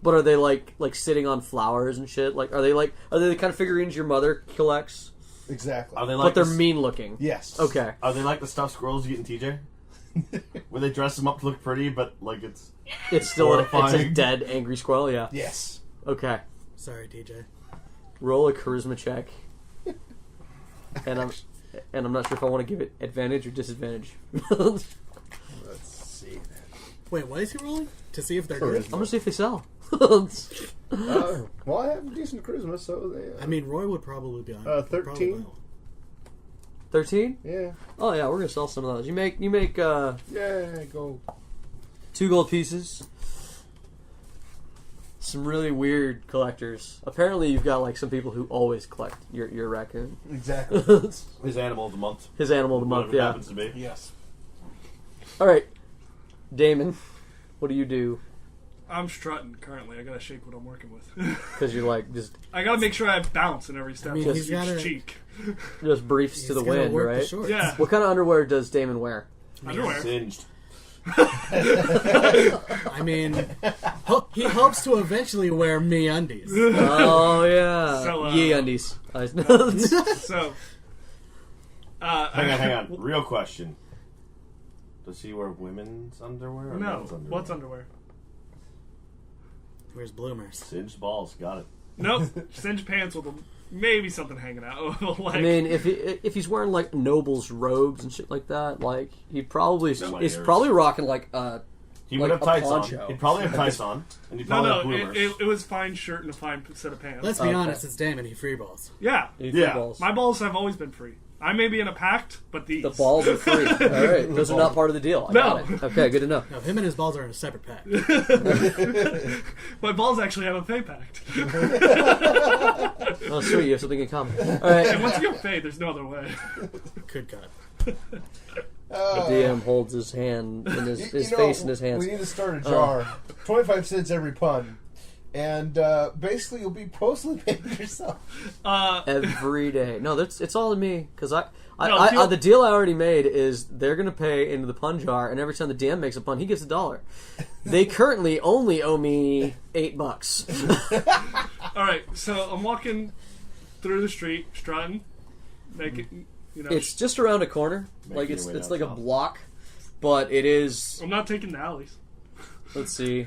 But are they like sitting on flowers and shit? Like are they the kind of figurines your mother collects? Exactly. Are they But like they're the, mean looking. Yes. Okay. Are they like the stuffed squirrels you get in TJ? Where they dress them up to look pretty, but like it's It's still it's a horrifying. dead angry squirrel. Yeah. Yes. Okay. Sorry, DJ. Roll a charisma check. And I'm not sure if I want to give it advantage or disadvantage. Let's see. Wait, what is he rolling? To see if they're good? I'm gonna see if they sell. Well, I have decent charisma, so they, I mean, Roy would probably be on. 13. 13? Yeah. Oh yeah, we're gonna sell some of those. You make Yeah, go. 2 gold pieces. Some really weird collectors. Apparently, you've got like some people who always collect your raccoon. Exactly. his animal of the month. His animal of the month. Whatever it Yeah. happens to be. Yes. All right, Damon, what do you do? I'm strutting currently. I gotta shake what I'm working with. Because you're like just I gotta make sure I bounce in every step. I mean, of he's each gotta- cheek. briefs to the He's gotta wind, work the right? shorts. Yeah. What kind of underwear does Damon wear? Underwear. Singed. I mean, he hopes to eventually wear me undies. Oh yeah, So, Yee undies. So. Hang on. Real question. Does he wear women's underwear or No. men's underwear? What's underwear? Where's bloomers? Singed balls. Got it. Nope. Cinch pants with maybe something hanging out. Like, I mean, if he's wearing like nobles' robes and shit like that, like he probably No is layers. probably rocking like He Like would have a tights poncho. on. He'd probably have tights on. And he'd no, probably no. have bloomers. It was fine shirt and a fine set of pants. Let's be Okay. honest, it's Damon. He free balls. Yeah. Yeah. balls. My balls have always been free. I may be in a pact, but these. The balls are free. All right, those are not part of the deal. I got No. it. Okay, good to know. No, him and his balls are in a separate pack. My balls actually have a pay pact. Oh, sweet, you have something in common. All right, And once you get paid, there's no other way. Good God. the DM holds his hand in his face in his hands. We need to start a jar. 25 cents every pun. And basically, you'll be postally paying yourself. Every day. No, it's all in me because The deal I already made is they're going to pay into the pun jar, and every time the DM makes a pun, he gets $1. They currently only owe me $8. All right, so I'm walking through the street, strutting, making, It's just around a corner. Like it's like a block, but it is. I'm not taking the alleys. Let's see.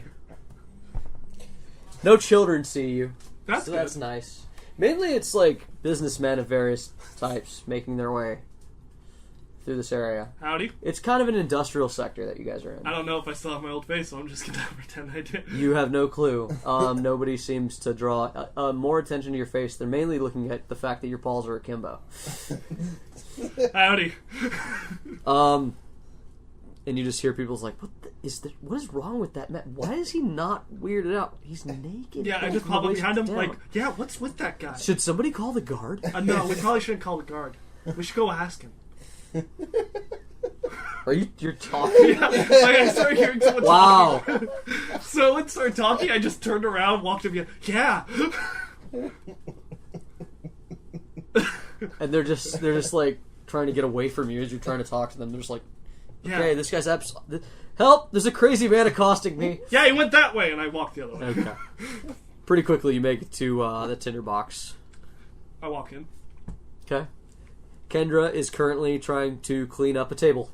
No children see you. That's nice. Mainly, it's like businessmen of various types making their way through this area. Howdy. It's kind of an industrial sector that you guys are in. I don't know if I still have my old face, so I'm just gonna pretend I do. You have no clue. Nobody seems to draw more attention to your face. They're mainly looking at the fact that your paws are akimbo. Howdy. And you just hear people's like, what is wrong with that man? Why is he not weirded out? He's naked. Yeah, I just pop up behind him like, yeah, what's with that guy? Should somebody call the guard? No, we probably shouldn't call the guard. We should go ask him. You're talking? Yeah, like I started hearing someone Wow. talking. So when started talking, I just turned around, walked up again. Yeah. And they're just like trying to get away from you as you're trying to talk to them. They're just like, okay, this guy's help! There's a crazy man accosting me. Yeah, he went that way, and I walked the other way. Okay. Pretty quickly, you make it to the tinderbox. I walk in. Okay. Kendra is currently trying to clean up a table.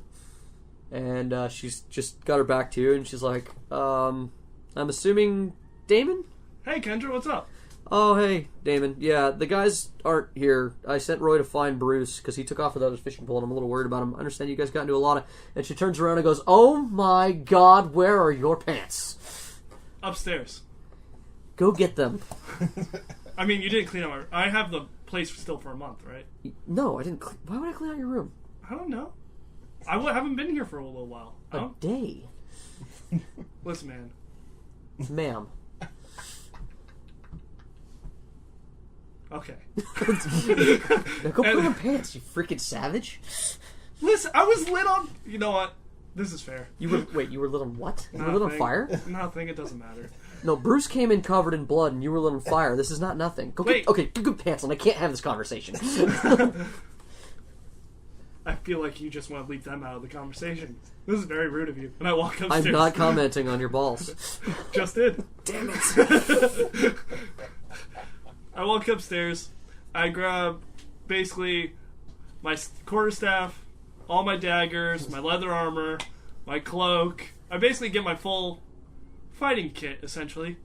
And she's just got her back to you, and she's like, I'm assuming Damon? Hey, Kendra, what's up? Oh, hey, Damon. Yeah, the guys aren't here. I sent Roy to find Bruce, because he took off without his fishing pole, and I'm a little worried about him. I understand you guys got into a lot of... And she turns around and goes, oh my god, where are your pants? Upstairs. Go get them. I mean, you didn't clean out I have the place still for a month, right? No, I didn't... Why would I clean out your room? I don't know. Haven't been here for a little while. A day. Listen, man. Ma'am. Okay. Now go put on pants, you freaking savage. Listen, I was lit on... You know what? This is fair. You were lit on what? You were lit on fire? Nothing, it doesn't matter. No, Bruce came in covered in blood and you were lit on fire. This is not nothing. Get good pants on. I can't have this conversation. I feel like you just want to leave them out of the conversation. This is very rude of you. And I walk upstairs. I'm not commenting on your balls. Just did. Damn it. I walk upstairs. I grab basically my quarterstaff, all my daggers, my leather armor, my cloak. I basically get my full fighting kit, essentially.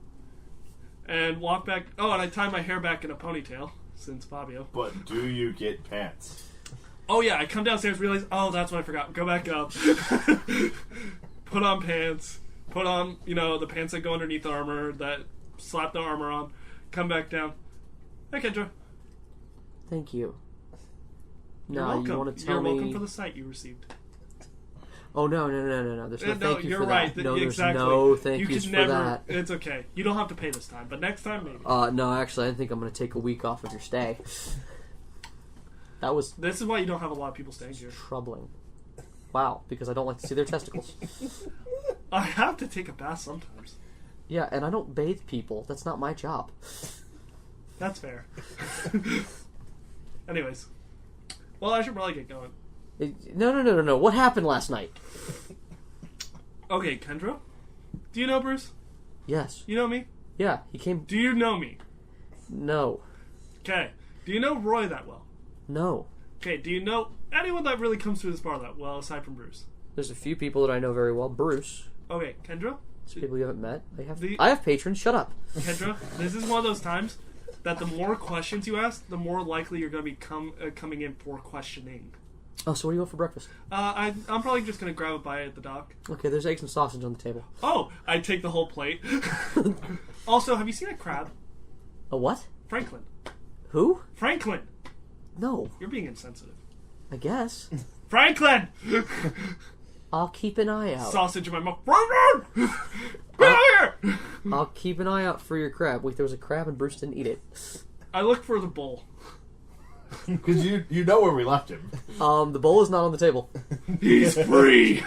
And walk back. Oh, and I tie my hair back in a ponytail, since Fabio. But do you get pants? Oh yeah, I come downstairs, realize, oh, that's what I forgot. Go back up. Put on pants. Put on, the pants that go underneath the armor, that slap the armor on. Come back down. Hey, Kendra. Thank you. You're welcome. You want to tell You're me... welcome for the sight you received. Oh, no. There's no thank you you're for right. that. No, exactly. there's no thank yous for never, that. It's okay. You don't have to pay this time, but next time, maybe. No, actually, I think I'm going to take a week off of your stay. That was... This is why you don't have a lot of people staying here. Troubling. Wow, because I don't like to see their testicles. I have to take a bath sometimes. Yeah, and I don't bathe people. That's not my job. That's fair. Anyways. Well, I should probably get going. No. What happened last night? Okay, Kendra? Do you know Bruce? Yes. You know me? Yeah, he came... Do you know me? No. Okay. Do you know Roy that well? No. Okay, do you know anyone that really comes through this bar that well, aside from Bruce? There's a few people that I know very well. Bruce. Okay, Kendra? Some people you haven't met. I have patrons. Shut up. Kendra, this is one of those times that the more questions you ask, the more likely you're going to be coming in for questioning. Oh, so what do you want for breakfast? I'm probably just going to grab a bite at the dock. Okay, there's eggs and sausage on the table. Oh, I take the whole plate. Also, have you seen a crab? A what? Franklin. Who? Franklin. No. You're being insensitive. I guess. Franklin! I'll keep an eye out. Sausage in my mouth. Franklin! Get out here! I'll keep an eye out for your crab. Wait, there was a crab and Bruce didn't eat it. I look for the bowl. Because you know where we left him. The bowl is not on the table. He's free!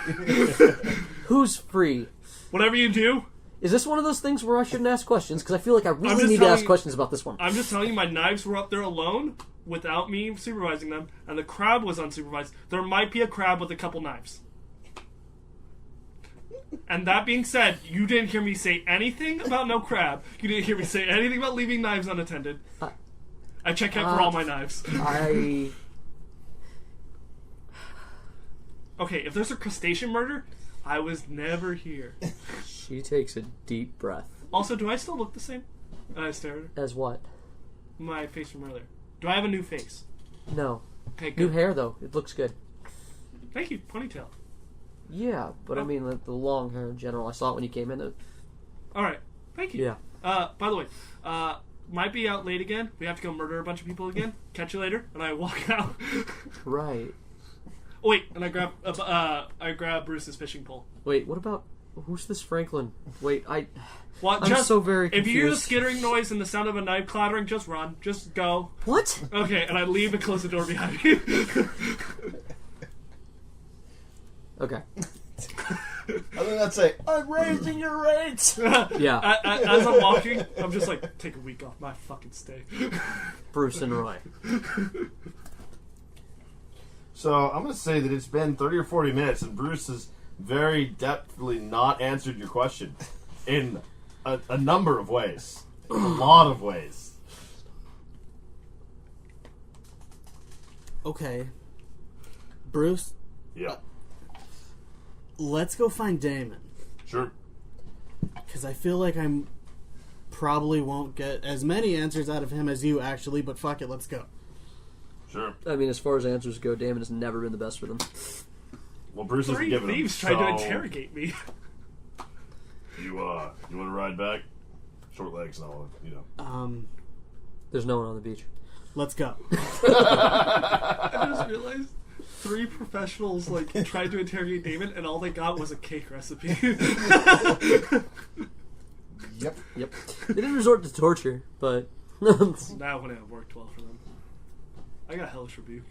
Who's free? Whatever you do. Is this one of those things where I shouldn't ask questions? Because I feel like I really need to ask questions about this one. I'm just telling you, my knives were up there alone. without me supervising them, and the crab was unsupervised, there might be a crab with a couple knives. And that being said, you didn't hear me say anything about no crab. You didn't hear me say anything about leaving knives unattended. I check out for all my knives. Okay, if there's a crustacean murder, I was never here. She takes a deep breath. Also, do I still look the same? I stare at her. As what? My face from earlier. Do I have a new face? No. Okay, good. New hair, though. It looks good. Thank you. Ponytail. Yeah, but I Oh. mean, the long hair in general. I saw it when you came in. Alright. Thank you. Yeah. By the way, might be out late again. We have to go murder a bunch of people again. Catch you later. And I walk out. Right. Oh, wait, and I grab Bruce's fishing pole. Wait, what about... Who's this Franklin? Wait, Well, I'm so very If you hear the confused. skittering noise and the sound of a knife clattering, just run. Just go. What? Okay, and I leave and close the door behind me. Okay. Other than that, say, I'm raising your rates! Yeah. As I'm walking, I'm just like, take a week off my fucking stay. Bruce and Roy. So, I'm going to say that it's been 30 or 40 minutes, and Bruce has very depthfully not answered your question in a number of ways. A lot of ways. Okay. Bruce, Yeah. let's go find Damon. Sure. Because I feel like I'm probably won't get as many answers out of him as you, actually, but fuck it, let's go. Sure. I mean, as far as answers go, Damon has never been the best for them. Well, Bruce isn't 3 giving them. thieves tried to interrogate me. You want to ride back? Short legs and all, you know. There's no one on the beach. Let's go. I just realized 3 professionals tried to interrogate Damon, and all they got was a cake recipe. Yep. Yep. They didn't resort to torture, but... That wouldn't have worked well for them. I got hellish rebuke.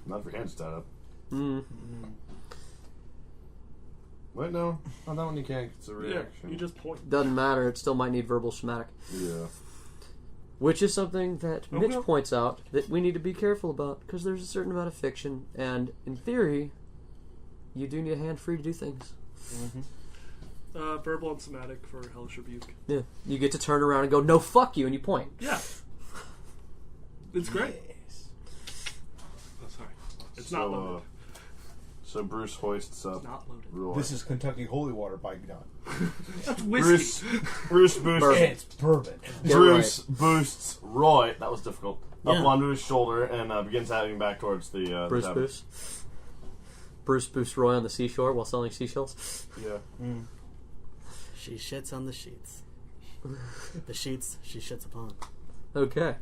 Not for hands tied up. Mm. Wait, no. On that one you can't. It's a Yeah, reaction. you just point. Doesn't matter. It still might need verbal somatic. Yeah. Which is something that Oh, Mitch no. points out that we need to be careful about, because there's a certain amount of fiction, and in theory, you do need a hand free to do things. Verbal and somatic for hellish rebuke. Yeah. You get to turn around and go, no, fuck you, and you point. Yeah. It's great. Oh, sorry. It's not loaded. So Bruce hoists up It's not loaded. Roy. This is Kentucky Holy Water by Gun. That's whiskey. Bruce boosts It's bourbon. Bruce boosts Roy. That was difficult. Up Yeah. onto his shoulder and begins heading back towards the Bruce tavern. Boost. Bruce boosts Roy on the seashore while selling seashells. Yeah. She shits on the sheets. The sheets she shits upon. Okay.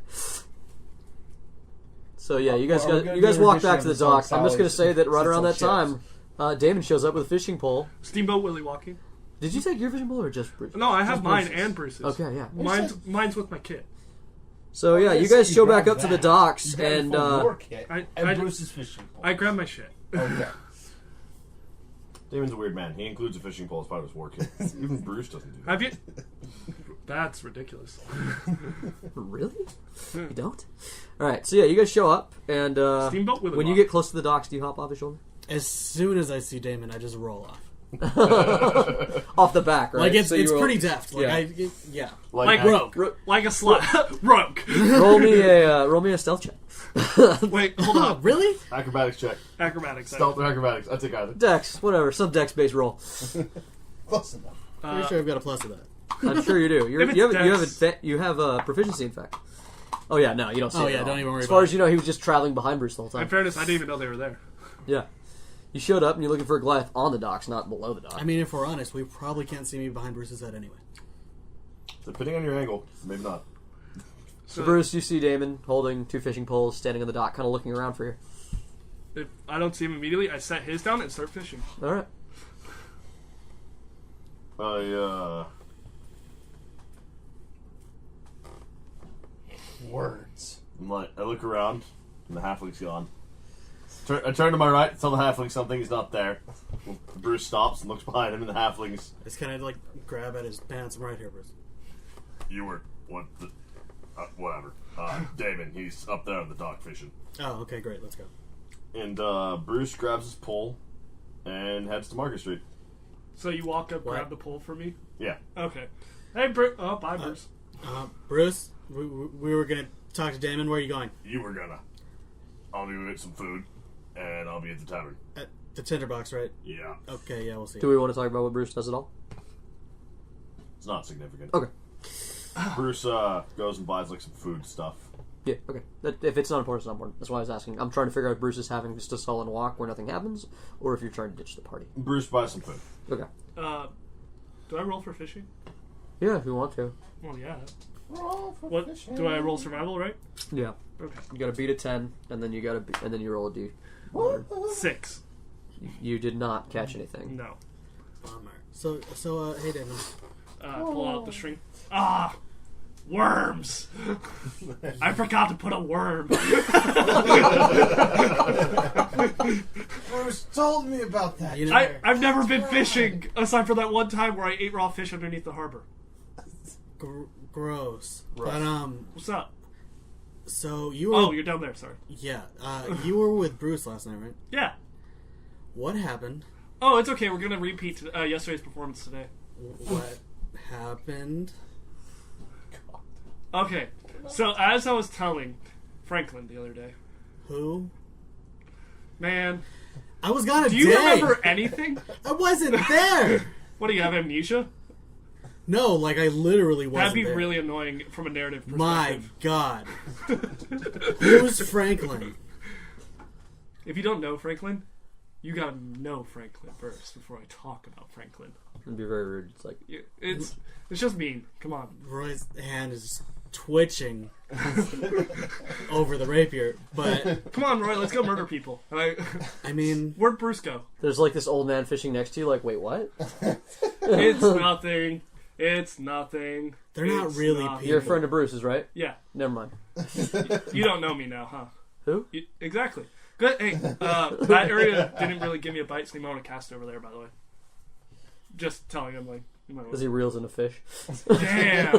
So yeah, you guys Are we gonna you guys do an walk edition back of to the the song docks. I'm just going to Sally's say that right Sits around on that Ships? time, Damon shows up with a fishing pole. Steamboat Willie walking. Did you take your fishing pole or just Bruce? No, I have Just mine Bruce's. and Bruce's. Okay, yeah. Mine's with my kid. So yeah, I you see guys you show back grabbed up to the that. docks, You grabbed and it from your kit I- and I- Bruce's fishing pole. I grab my shit. Okay. Damon's a weird man. He includes a fishing pole as part of his war kit. Even Bruce doesn't do that. Have you? That's ridiculous. really? You don't? All right. So yeah, you guys show up, and Steamboat Willie when you walk. get close to the docks, do you hop off his shoulder? As soon as I see Damon, I just roll off. Off the back, right? Like it's So you roll- pretty deft. Like Yeah. yeah. Like Rogue. Like a slut. Rogue. roll me a stealth check. Wait, hold on. Really? Acrobatics check. Acrobatics. Stealth or acrobatics. I take either. Dex, whatever, some Dex based roll. Close enough. Pretty sure I've got a plus of that. I'm sure you do. If it's You have proficiency, in fact. Oh yeah, no, you don't see Oh it yeah, at all. don't even worry As about far it. as you know, he was just traveling behind Bruce the whole In time. fairness, I didn't even know they were there. Yeah. You showed up and you're looking for a Goliath on the docks, not below the dock. I mean, if we're honest, we probably can't see me behind Bruce's head anyway. Depending on your angle, maybe not. So Bruce, you see Damon holding 2 fishing poles, standing on the dock, kind of looking around for you. If I don't see him immediately, I set his down and start fishing. All right. Words. I look around, and the halfling's gone. I turn to my right, tell the halfling something, he's not there. Bruce stops and looks behind him, and the halfling's... I just kind of like grab at his pants. I'm right here, Bruce. You were... Whatever. Damon, he's up there on the dock fishing. Oh, okay, great. Let's go. And Bruce grabs his pole and heads to Market Street. So you walk up, What? grab the pole for me? Yeah. Okay. Hey, Bruce. Oh, bye, Bruce. Bruce, we were gonna talk to Damon. Where are you going? You were gonna. I'll go get some food, and I'll be at the tavern. At the tinderbox, right? Yeah. Okay, yeah, we'll see. Do we want to talk about what Bruce does at all? It's not significant. Okay. Bruce goes and buys like some food stuff. Yeah, okay. If it's not important, it's not important. That's why I was asking. I'm trying to figure out if Bruce is having just a sullen walk where nothing happens, or if you're trying to ditch the party. Bruce buys some food. Okay. Do I roll for fishing? Yeah, if you want to. Well, yeah. Roll for What fishing. do I roll survival, right? Yeah. Okay. You gotta beat a 10, and then you roll a D. 6. You did not catch anything. No. Bummer. So, hey, Damon. Pull out the string. Ah! Worms! I forgot to put a worm. Bruce told me about that. You know, I've never been fishing, aside from that one time where I ate raw fish underneath the harbor. gross. Rough. But What's up? so you were. Oh, you're down there, sorry. Yeah. You were with Bruce last night, right? Yeah. What happened? Oh, it's okay, we're gonna repeat yesterday's performance today. What happened? Okay, so as I was telling Franklin the other day, Who? man, I was gonna. do you remember anything? I wasn't there. What, do you have amnesia? No, like I literally wasn't That'd be there. really annoying from a narrative perspective. My God. Who's Franklin? If you don't know Franklin, you gotta know Franklin first before I talk about Franklin. It'd be very rude. It's like, It's just mean. Come on. Roy's hand is twitching over the rapier, but Come on, Roy, let's go murder people. I mean, Where'd Bruce go? there's like this old man fishing next to you, like, wait, what? It's nothing. It's nothing. They're not It's really nothing. people. You're a friend of Bruce's, right? Yeah. Never mind. You don't know me now, huh? Who? Exactly. Good. Hey, that area didn't really give me a bite, so you might want to cast over there, by the way. Just telling him, like, you might want As he reels in a fish. Damn.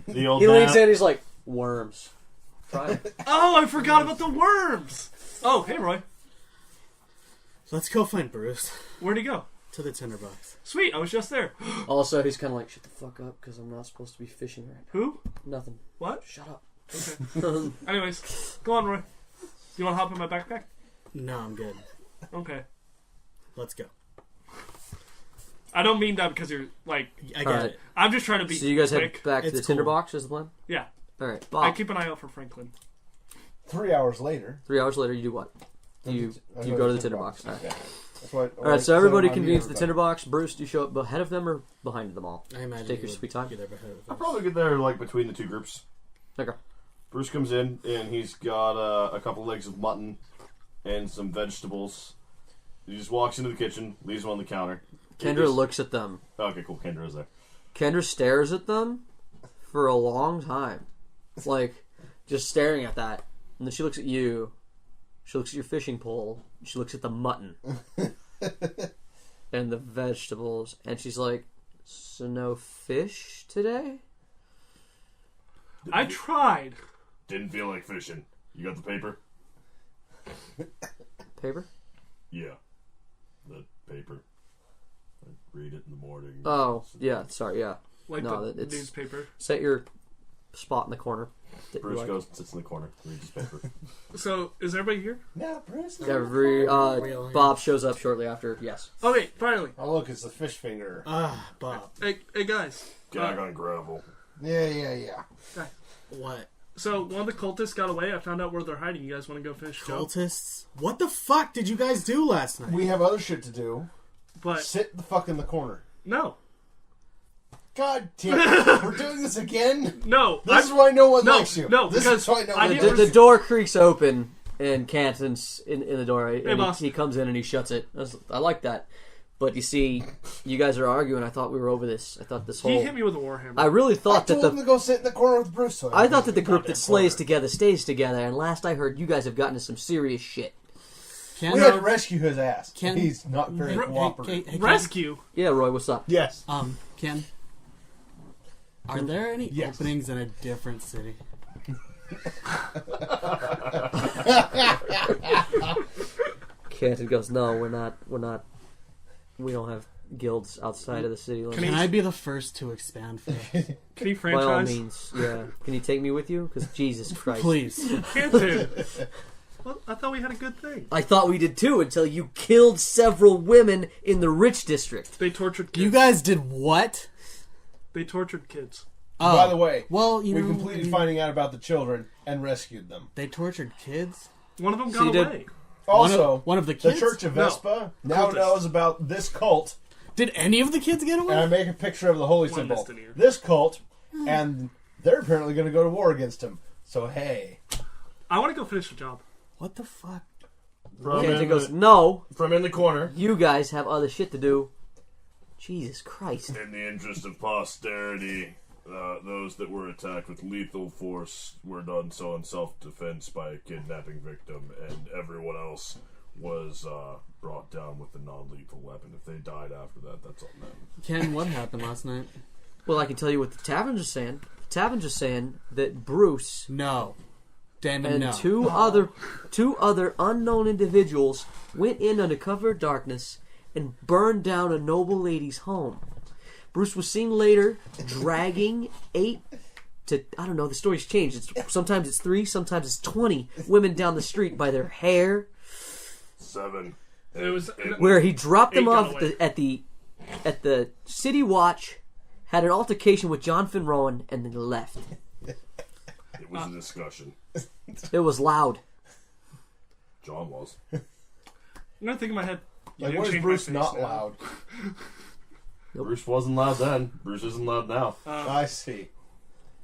The old He man. leans in, he's like, worms. Try it. Oh, I forgot about the worms. Oh, hey, Roy. Let's go find Bruce Where'd he go? to the tinderbox. Sweet, I was just there. Also, he's kind of like, shut the fuck up, because I'm not supposed to be fishing right Who? now. Nothing. What? Shut up. Okay. Anyways, go on, Roy. You want to hop in my backpack? No, I'm good. Okay. Let's go. I don't mean that because you're, like... I get Alright. it. I'm just trying to be So you guys quick. head back to It's the cool. tinderbox, is the plan? Yeah. Alright, I Bob. keep an eye out for Franklin. 3 hours later. 3 hours later, you do what? You go to the tinderbox. Alright. Yeah. That's what, Alright, so everybody convenes at the tinderbox. Bruce, do you show up ahead of them or behind them all? I imagine Take you your would sweet time. be there ahead of I'll us. probably get there like between the two groups. Okay. Bruce comes in and he's got a couple legs of mutton and some vegetables. He just walks into the kitchen, leaves them on the counter. Kendra looks at them. Okay, cool. Kendra's there. Kendra stares at them for a long time. Like, just staring at that. And then she looks at you. She looks at your fishing pole. She looks at the mutton. And the vegetables. And she's like, so no fish today? I tried. Didn't feel like fishing. You got the paper? Paper? Yeah. The paper. I read it in the morning. Oh, yeah. Sorry, yeah. Like No, the it's- newspaper. Set your spot in the corner. that you Bruce like. goes and sits in the corner, reads his paper. So, is everybody here? Yeah, Bruce. Bob shows up shortly after. Yes. Okay, finally. Oh, look, it's the fish finger. Ah, Bob. Hey guys. Gag on gravel. Yeah. What? So, one of the cultists got away. I found out where they're hiding. You guys want to go finish Joe? Cultists? What the fuck did you guys do last night? We have other shit to do. But, Sit the fuck in the corner. no. God damn it. We're doing this again? No. This is why no one No, likes you. no, this because is why no I one didn't The door creaks open, and Canton's in the door. And boss. he comes in and he shuts it. I like that. But you see, you guys are arguing. I thought we were over this. I thought this He whole... hit me with a warhammer. I really I thought that told him to go sit in the corner with Bruce. So I thought that the group goddamn that slays corner. together stays together. And last I heard, you guys have gotten into some serious shit. Ken, We had to rescue his ass. Ken- He's not very cooperative. Ken, Rescue? Yeah, Roy, what's up? Yes. Ken, are there any Yes. openings in a different city? Canton goes, no, we're not. We don't have guilds outside of the city limits. Can I be the first to expand for us? Can you By all franchise? means, yeah. Can you take me with you? Because Jesus Christ. Please. Canton. Well, I thought we had a good thing. I thought we did too until you killed several women in the rich district. They tortured kids. You guys did what? They tortured kids. Oh. By the way, well, we completed finding out about the children and rescued them. They tortured kids? One of them So you got did- away. Also, One of the the kids? Church of Vespa now Cultist. knows about this cult, Did any of the kids get away? and I make a picture of the holy One symbol. listed here. This cult, and they're apparently going to go to war against him. So hey, I want to go finish the job. What the fuck? Canton goes, no, from in the corner. you guys have other shit to do. Jesus Christ. In the interest of posterity, those that were attacked with lethal force were done so in self-defense by a kidnapping victim, and everyone else was brought down with a non-lethal weapon. If they died after that, that's on them. Ken, what happened last night? Well, I can tell you what the tavern's just saying. The tavern's just saying that Bruce No. Damon, and no. two other unknown individuals went in under cover of darkness and burned down a noble lady's home. Bruce was seen later dragging 8 to, I don't know, the story's changed. Sometimes it's 3, sometimes it's 20 women down the street by their hair, 7. It was where he dropped them 8 got off away. at the city watch, had an altercation with John Finrowan, and then left. It was a discussion. It was loud. John was. I'm gonna think in my head. You Like, didn't what is change Bruce my face not now. loud? Bruce wasn't loud then. Bruce isn't loud now. I see.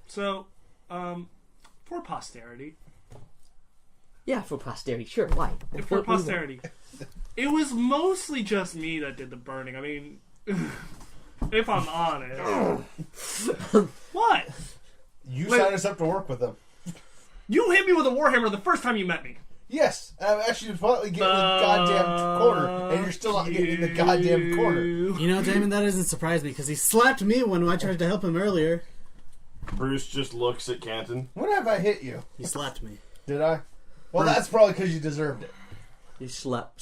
So, for posterity, Yeah, for posterity, sure. Why? for What- what do you want? posterity, it was mostly just me that did the burning. I mean, if I'm honest, what? You Wait. signed us up to work with them. You hit me with a warhammer the first time you met me. Yes, and I'm actually finally getting in the goddamn corner, and you're still not getting in the goddamn corner. You know, Damon, that doesn't surprise me because he slapped me when I tried to help him earlier. Bruce just looks at Canton. When have I hit you? He slapped me. Did I? Well, that's probably because you deserved it. He slept.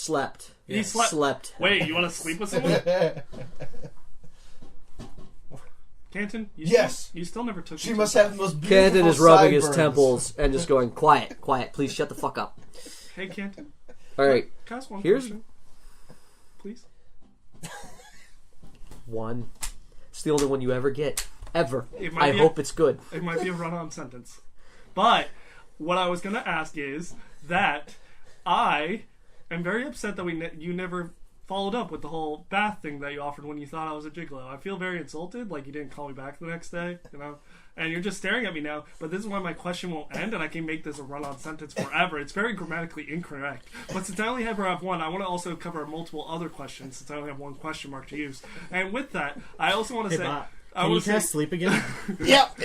He slept. Slept. Wait, you want to sleep with someone? Canton? Yes. You still never took. She me must to- have the most beautiful Canton is rubbing his sideburns. temples and just going, quiet, please shut the fuck up. Hey, Canton. Alright, Can I ask one Here's- question? Please. one. It's the only one you ever get. Ever. It might I be hope it's good. It might be a run-on sentence. But what I was going to ask is that I am very upset that you never followed up with the whole bath thing that you offered when you thought I was a gigolo. I feel very insulted, like you didn't call me back the next day, you know? And you're just staring at me now, but this is why my question won't end, and I can make this a run-on sentence forever. It's very grammatically incorrect. But since I only have one, I want to also cover multiple other questions, since I only have one question mark to use. And with that, I also want to say... Bob, I can you want to cast say... sleep again? Yep.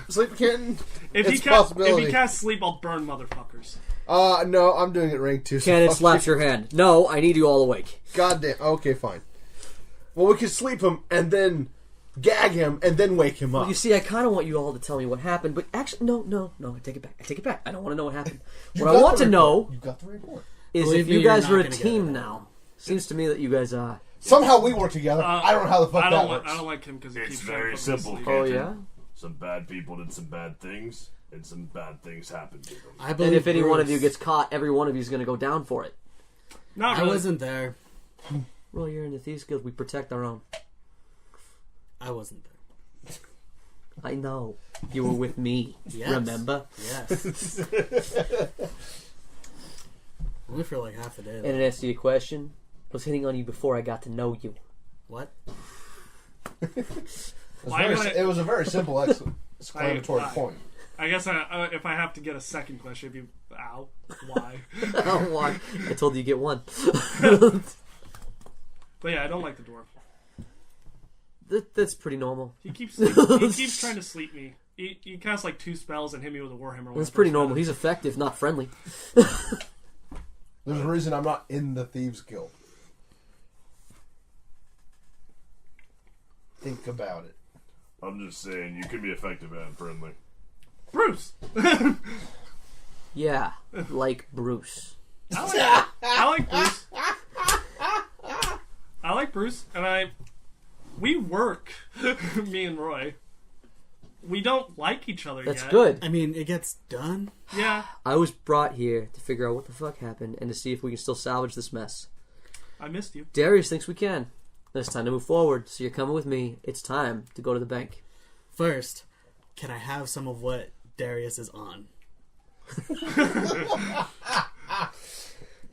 Sleep, Canton. If It's he a possibility. casts sleep, I'll burn motherfuckers. No, I'm doing it rank 2. So Cannon fuck slaps you. your hand. No, I need you all awake. Goddamn. Okay, fine. Well, we could sleep him and then gag him and then wake him up. You see, I kind of want you all to tell me what happened, but actually, no, I take it back. I don't want to know what happened. You What I got want the to report. know You got the report. is Believe if me, you you're guys not are a gonna get team it. now. Seems to me that you guys are. Somehow we work together. I don't know how the fuck that works. I don't like him because he It's keeps trying very to put me to simple, sleep. Canton. Oh, yeah? Some bad people did some bad things, and some bad things happened to them. I believe And if any one of Bruce. you gets caught, every one of you is going to go down for it. Not I really. wasn't there. Well, you're in the Thieves Guild. We protect our own. I wasn't there. I know. You were with me. Yes. Remember? Yes. Only for like half a day. And to answer your question, I was hitting on you before I got to know you. What? Why am I- It was a very simple exclamatory I- point. I guess if I have to get a second question, if you... Ow. Why? Oh, why? I told you you get one. But yeah, I don't like the dwarf. That's pretty normal. He keeps trying to sleep me. He casts like 2 spells and hit me with a warhammer. when I That's first pretty met normal. him. He's effective, not friendly. There's a reason I'm not in the Thieves Guild. Think about it. I'm just saying, you can be effective and friendly. Bruce. Yeah, like Bruce. I like Bruce. I like Bruce, and we work. Me and Roy. We don't like each other That's yet. good. I mean, it gets done. Yeah, I was brought here to figure out what the fuck happened and to see if we can still salvage this mess. I missed you. Darius thinks we can. It's time to move forward, so you're coming with me. It's time to go to the bank. First, can I have some of what Darius is on?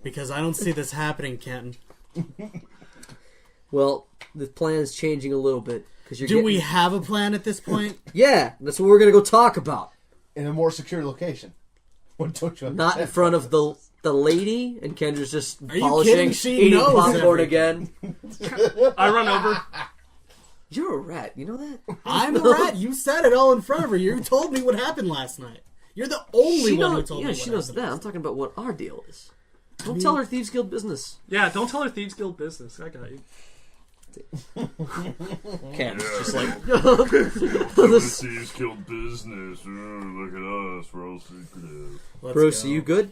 Because I don't see this happening, Kenton. Well, the plan's changing a little bit. Do we have a plan at this point? Yeah, that's what we're going to go talk about. In a more secure location. What don't you Not in understand? front of the lady, and Kendra's just you polishing, kidding? She eating knows popcorn everything. again. I run over. You're a rat, you know that? I'm a rat. You said it all in front of her. You told me what happened last night. You're the only one who told me what she knows happened. that. I'm talking about what our deal is. Don't tell her Thieves Guild business. Yeah, don't tell her Thieves Guild business. I got you. Can't. Yeah. Just like This Thieves Guild business. Look at us. We're all secretive. Let's Bruce, go. are you good?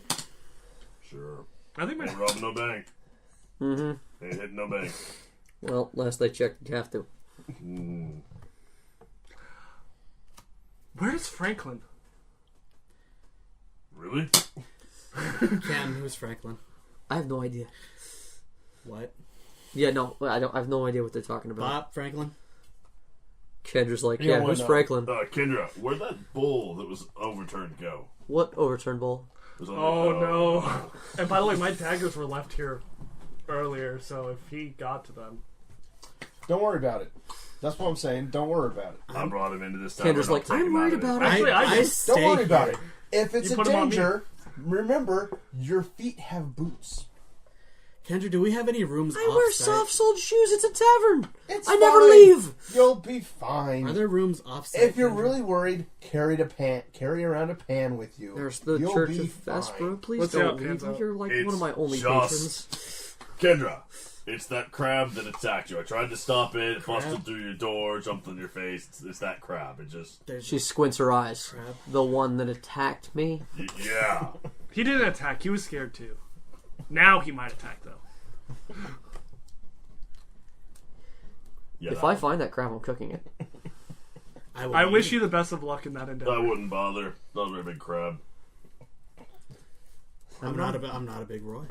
Sure. I think my Ain't robbing no bank. Mm-hmm. Ain't hitting no bank. Well, last I checked, you have to. Where is Franklin? Really? Ken, who's Franklin? I have no idea. What? Yeah, no, I have no idea what they're talking about. Bob Franklin? Kendra's like, You yeah, don't who's know. Franklin? Kendra, where'd that bull that was overturned go? What overturned bowl? It was on Oh the- no! And by the way, my daggers were left here earlier, so if he got to them, Don't worry about it. That's what I'm saying. Don't worry about it. I brought him into this town. Kendra's like, I'm worried about it. Actually, I did. stay Don't worry about here. it. If it's You a put 'em on me. danger, remember, your feet have boots. Kendra, do we have any rooms I wear off-site? soft-soled shoes. It's a tavern. It's I never fine. leave. You'll be fine. Are there rooms off-site? If you're Kendra? really worried, carry around a pan with you. There's the You'll Church be of fine. Vespera. Please Let's see don't how it leave pans me. out. You're like It's one of my only just- patrons. Kendra, it's that crab that attacked you. I tried to stop it, Crab? busted through your door, jumped on your face. It's that crab. It just, There's She squints her eyes. crab. The one that attacked me. yeah. he didn't attack. He was scared too. Now he might attack though. Yeah, If that I one. find that crab, I'm cooking it. I wish you the best of luck in that I endeavor. wouldn't bother. Not a very big crab. I'm not a big Roy.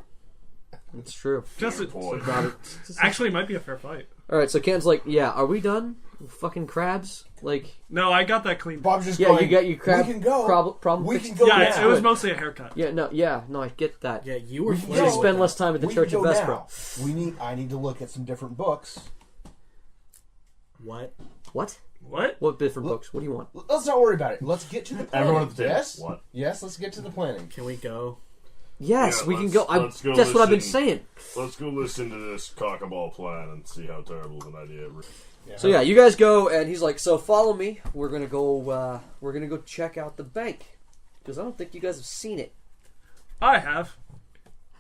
It's true. Just Fair point. actually, it might be a fair fight. All right, so Ken's like, yeah, are we done? Fucking crabs? Like, No, I got that clean. Bob's just yeah, going, you got your crab we can go. problem We fixed? can go Yeah, now. it was mostly a haircut. Yeah, no, I get that. Yeah, you were We can You flirting should go. with spend that. less time at the We Church can of go Vespera. now. I need to look at some different books. What? What? What? What different books? What do you want? Let's not worry about it. Let's get to the planning. Everyone at the table. Yes? What? Yes, let's get to the planning. Can we go? Yes, Yeah, we can let's- go. let's go That's what I've been listen. saying. Let's go listen to this cockaball plan and see how terrible of an idea it is. So yeah, you guys go, and he's like, "So follow me. We're gonna go. We're gonna go check out the bank because I don't think you guys have seen it. I have.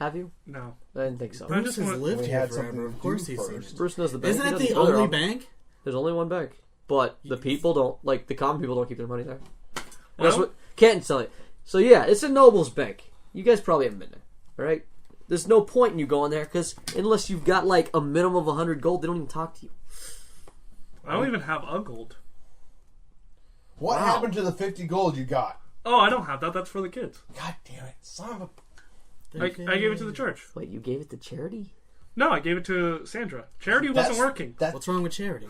Have you? No. I didn't think so. I Bruce just has want- lived We here had something forever. to Of course do he's seen first. it. Bruce knows the bank. Isn't He it doesn't the go there only often. bank? There's only one bank, but the people don't like the common people don't keep their money there. And that's Well- what Canton's telling you. So yeah, it's a noble's bank. You guys probably haven't been there, all right? There's no point in you going there because unless you've got like a minimum of 100 gold, they don't even talk to you. I don't even have a gold. What Wow. happened to the 50 gold you got? Oh, I don't have that. That's for the kids. God damn it. Son of a... I gave it to the church. Wait, you gave it to charity? No, I gave it to Sandra. Charity wasn't working. What's wrong with charity?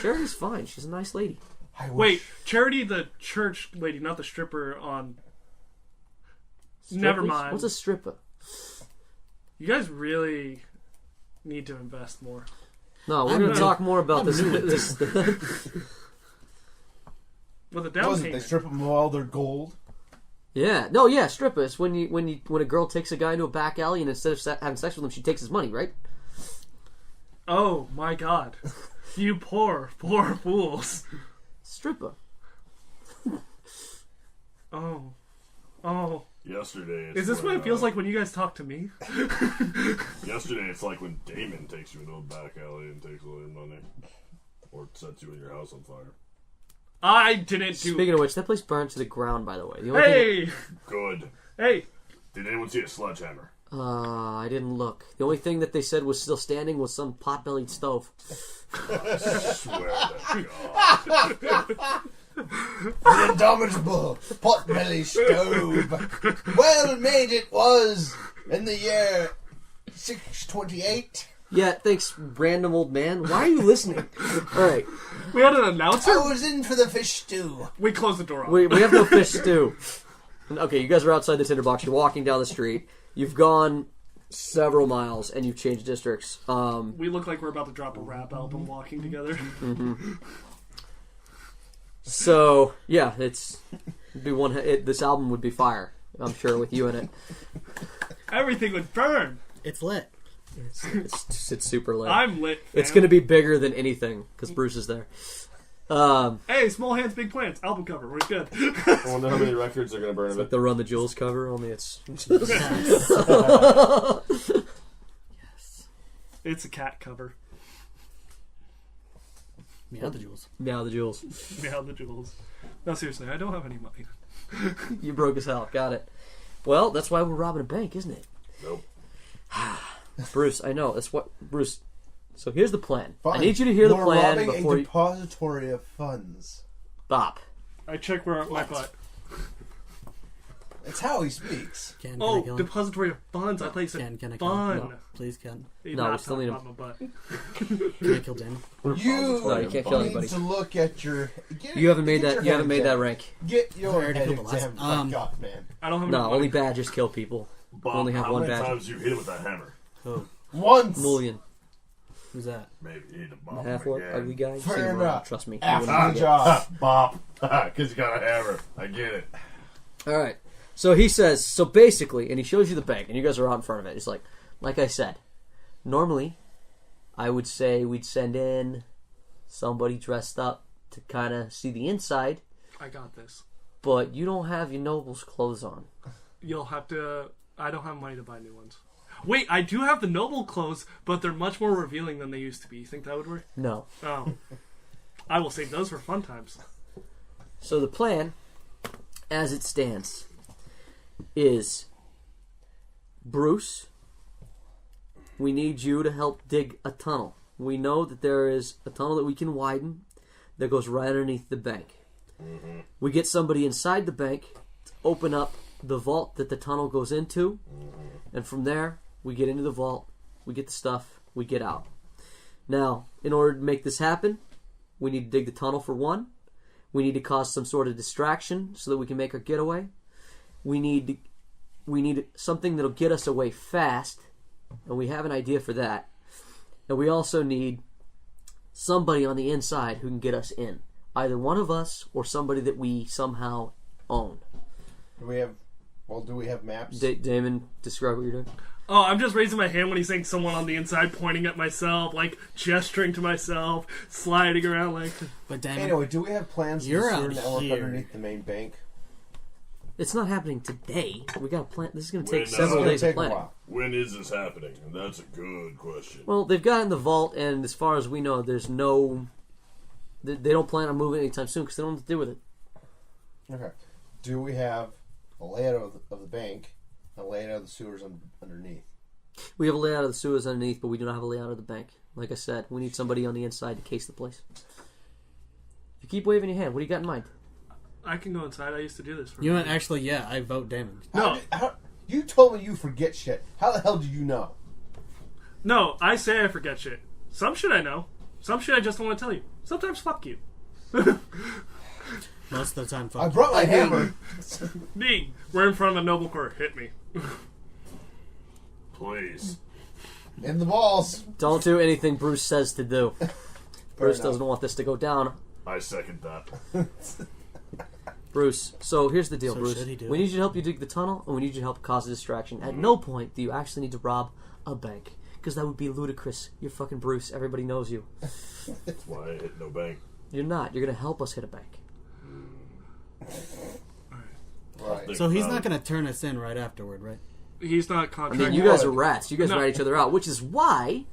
Charity's fine. She's a nice lady. I wish... Wait, Charity, the church lady, not the stripper on. Never Strippers? mind. What's a stripper? You guys really need to invest more. No, we're I'm going to new. talk more about this. this With a down Wasn't they payment. strip them of all their gold? yeah, no, yeah, stripper. It's when a girl takes a guy into a back alley and instead of having sex with him, she takes his money, right? Oh my god. You poor, poor fools. Stripper. Oh. Oh. Yesterday, Is this what it feels like when you guys talk to me? Yesterday, it's like when Damon takes you into a back alley and takes all your money, or sets you in your house on fire. I didn't do... Speaking of which, that place burned to the ground, by the way. The only thing Hey! Good. Hey! Did anyone see a sledgehammer? I didn't look. The only thing that they said was still standing was some pot-bellied stove. Swear to God. The indomitable pot-belly stove. Well made it was in the year 628. Yeah, thanks, random old man. Why are you listening? Alright, We had an announcer? I was in for the fish stew. We closed the door off. we have no fish stew. Okay, you guys are outside the tinderbox. You're walking down the street. You've gone several miles, and you've changed districts. We look like we're about to drop a rap album walking together. So, yeah, it'd be this album would be fire, I'm sure, with you in it. Everything would burn. It's lit. It's super lit. I'm lit. It's fam. going to be bigger than anything, because Bruce is there. Hey, Small Hands, Big Plans. Album cover. We're good. I wonder how many records are going to burn of it. The Run the Jewels cover, only it's... It's a cat cover. Meow the jewels. Now the Jewels. Meow the Jewels. No, seriously, I don't have any money. You broke as hell. Got it. Well, that's why we're robbing a bank, isn't it? Nope. Bruce, I know. That's what... Bruce... So here's the plan. Fine. I need you to hear the We're plan robbing before a you... depository of funds. Stop. I check where my butt. It's how he speaks. Can Oh, I kill him? depository of funds. I thought you said Can I kill him? fun. No, please, Ken. You're No, we not still talking need about my butt. Can I kill Damon? You No, you can't kill need anybody. to look at your... You haven't made that. You haven't made that rank. Get your already head killed the last- examined. My God, man. I don't have No, enough only money. badgers kill people. Bob, Only have how one many badge. times you hit it with that hammer? Oh, Once. Mullion. who's that? Maybe you need to bomb Half him orc, again. ugly guy. Fair Seen him enough. around, trust me. You After wouldn't the get job. Bob. Because you got a hammer. I get it. it. All right. So he says. So basically, and he shows you the bank, and you guys are out in front of it. He's like I said, normally, I would say we'd send in somebody dressed up to kind of see the inside, I got this. but you don't have your noble's clothes on. You'll have to... I don't have money to buy new ones. Wait, I do have the noble clothes, but they're much more revealing than they used to be. You think that would work? No. Oh. I will save those for fun times. So the plan, as it stands, is Bruce, we need you to help dig a tunnel. We know that there is a tunnel that we can widen that goes right underneath the bank. We get somebody inside the bank to open up the vault that the tunnel goes into, and from there, we get into the vault, we get the stuff, we get out. Now, in order to make this happen, we need to dig the tunnel for one. We need to cause some sort of distraction so that we can make our getaway. We need something that'll get us away fast, and we have an idea for that. And we also need somebody on the inside who can get us in. Either one of us or somebody that we somehow own. Do we have maps? Damon, describe what you're doing. Oh, I'm just raising my hand when he's saying someone on the inside, pointing at myself, like gesturing to myself, sliding around like... But Damon, Anyway, do we have plans for You're the sewer out network here. underneath the main bank? It's not happening today. We got to plan. This is going to take When, several It's days gonna of take a planning. while. When is this happening? And that's a good question. Well, they've got it in the vault, and as far as we know, there's no... They don't plan on moving anytime soon because they don't know what to do with it. Okay. Do we have a layout of the bank, a layout of the sewers underneath? We have a layout of the sewers underneath, but we do not have a layout of the bank. Like I said, we need somebody on the inside to case the place. If you keep waving your hand, what do you got in mind? I can go inside. I used to do this. For you know what? Actually, yeah, I vote Damon. No. You told me you forget shit. How the hell do you know? No, I say I forget shit. Some shit I know. Some shit I just don't want to tell you. Sometimes fuck you. Most of the time, fuck I you. brought my hammer. Me, we're in front of a noble court. Hit me. Please. In the balls. Don't do anything Bruce says to do. Bruce enough. doesn't want this to go down. I second that. Bruce, so here's the deal, So Bruce. should he do We it? need you to help you dig the tunnel, and we need you to help cause a distraction. At no point do you actually need to rob a bank, because that would be ludicrous. You're fucking Bruce. Everybody knows you. That's why I hit no bank. You're not. You're going to help us hit a bank. Right. So he's not going to turn us in right afterward, right? He's not I contracted. mean, you guys are rats. You guys No. rat each other out, which is why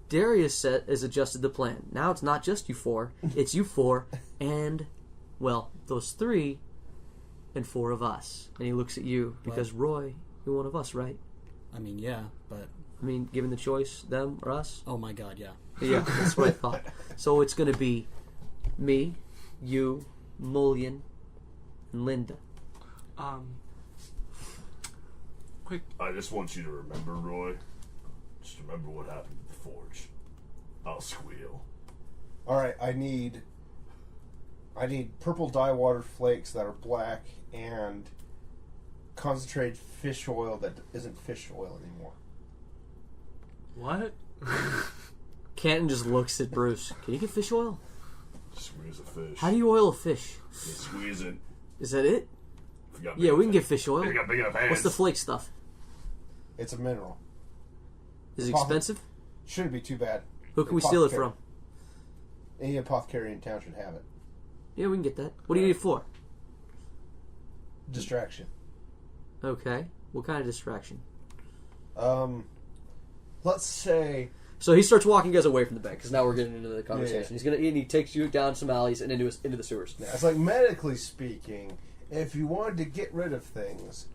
Darius has adjusted the plan. Now it's not just you four. It's you four and Well, those 3 and 4 of us. And he looks at you because, Roy, you're one of us, right? I mean, yeah, but... I mean, given the choice, them or us? Oh my god, yeah. Yeah, that's what I thought. So it's going to be me, you, Mullion, and Linda. Quick. I just want you to remember, Roy. Just remember what happened at the forge. I'll squeal. Alright, I need purple dye water flakes that are black and concentrated fish oil that isn't fish oil anymore. What? Canton just looks at Bruce. Can you get fish oil? Squeeze a fish. How do you oil a fish? You squeeze it. Is that it? If you got Yeah, big we can enough- get fish oil. if you got big enough hands. What's the flake stuff? It's a mineral. Is it expensive? Shouldn't be too bad. Who can we steal it from? Any apothecary in town should have it. Yeah, we can get that. What do you need it for? Distraction. Okay. What kind of distraction? Let's say... So he starts walking you guys away from the bank because now we're getting into the conversation. Yeah. He takes you down some alleys and into the sewers. It's like, medically speaking, if you wanted to get rid of things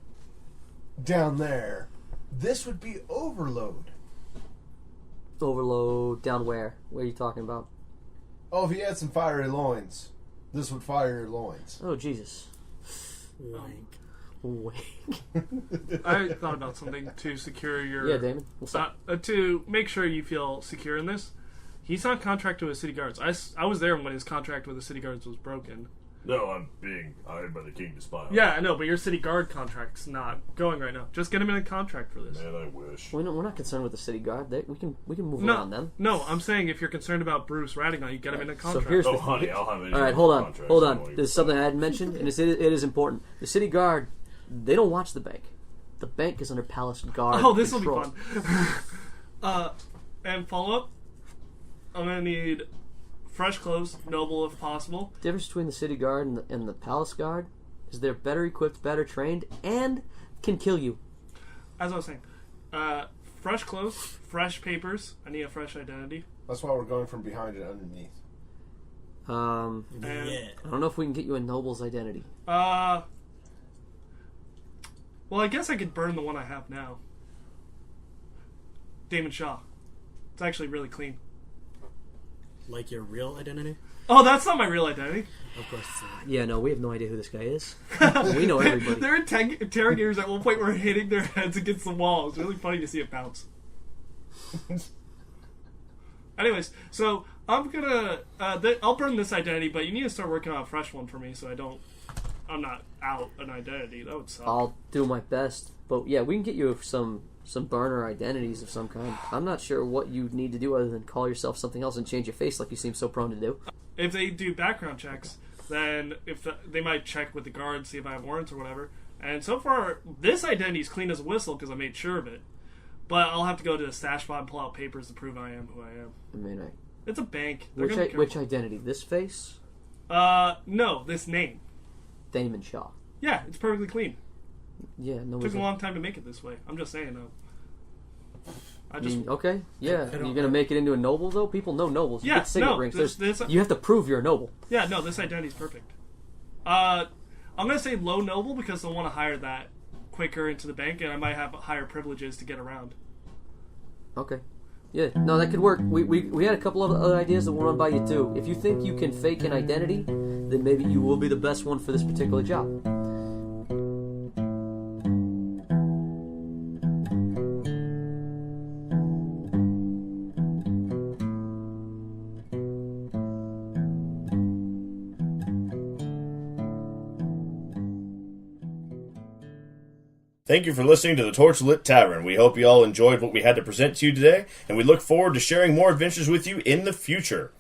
down there, this would be overload. Overload down where? What are you talking about? Oh, if you had some fiery loins, this would fire your loins. Oh, Jesus. Wank. Wink. I thought about something to secure your... Yeah, Damon. What's up? To make sure you feel secure in this. He's not contracted with city guards. I was there when his contract with the city guards was broken. No, I'm being hired by the king to spy on Yeah, I know, but your city guard contract's not going right now. Just get him in a contract for this. Man, I wish. We're not concerned with the city guard. We can move No, around them. no, I'm saying if you're concerned about Bruce ratting on you, get him in a contract. here's Oh, the- honey, I'll have it. All right, hold on. There's something I hadn't mentioned, and it is important. The city guard, they don't watch the bank. The bank is under palace guard. Oh, this will be control. fun. And follow up, I'm going to need fresh clothes, noble if possible. The difference between the city guard and the palace guard is they're better equipped, better trained, and can kill you. As I was saying, fresh clothes, fresh papers. I need a fresh identity. That's why we're going from behind and underneath. And, Yeah. I don't know if we can get you a noble's identity. Well, I guess I could burn the one I have now. Damon Shaw. It's actually really clean. Like your real identity? Oh, that's not my real identity. Of course it's not. Yeah, no, we have no idea who this guy is. We know everybody. Their interrogators at one point were hitting their heads against the wall. It's really funny to see it bounce. Anyways, so I'm gonna I'll burn this identity, but you need to start working on a fresh one for me, so I'm not out an identity. That would suck. I'll do my best, but yeah, we can get you some burner identities of some kind. I'm not sure what you need to do other than call yourself something else and change your face like you seem so prone to do. If they do background checks, then they might check with the guards, see if I have warrants or whatever. And so far, this identity is clean as a whistle because I made sure of it. But I'll have to go to the stash spot and pull out papers to prove I am who I am. I mean, It's a bank. They're gonna be which careful. identity? This face? No, this name. Damon Shaw. Yeah, it's perfectly clean. Yeah, no. Took a long time to make it this way. I'm just saying, though. Okay, yeah. I don't You're gonna make it into a noble, though. People know nobles. You Yeah, get signet no, rings. this- You have to prove you're a noble. Yeah, no, this identity's perfect. I'm gonna say low noble because they'll want to hire that quicker into the bank, and I might have higher privileges to get around. Okay. Yeah, no, that could work. We had a couple of other ideas that we'll run by you too. If you think you can fake an identity, then maybe you will be the best one for this particular job. Thank you for listening to the Torchlit Tavern. We hope you all enjoyed what we had to present to you today, and we look forward to sharing more adventures with you in the future.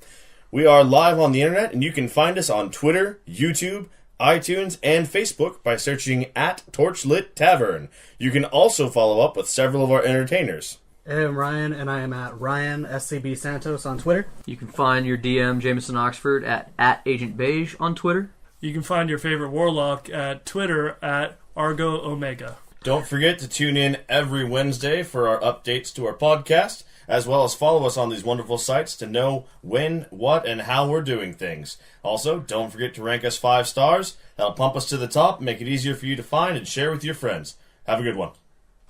We are live on the internet, and you can find us on Twitter, YouTube, iTunes, and Facebook by searching at Torchlit Tavern. You can also follow up with several of our entertainers. I'm Ryan, and I am at Ryan SCB Santos on Twitter. You can find your DM Jameson Oxford at Agent Beige on Twitter. You can find your favorite warlock at Twitter at Argo Omega. Don't forget to tune in every Wednesday for our updates to our podcast, as well as follow us on these wonderful sites to know when, what, and how we're doing things. Also, don't forget to rank us 5 stars. That'll pump us to the top, make it easier for you to find and share with your friends. Have a good one.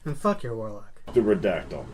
And fuck your warlock. The Redactyl.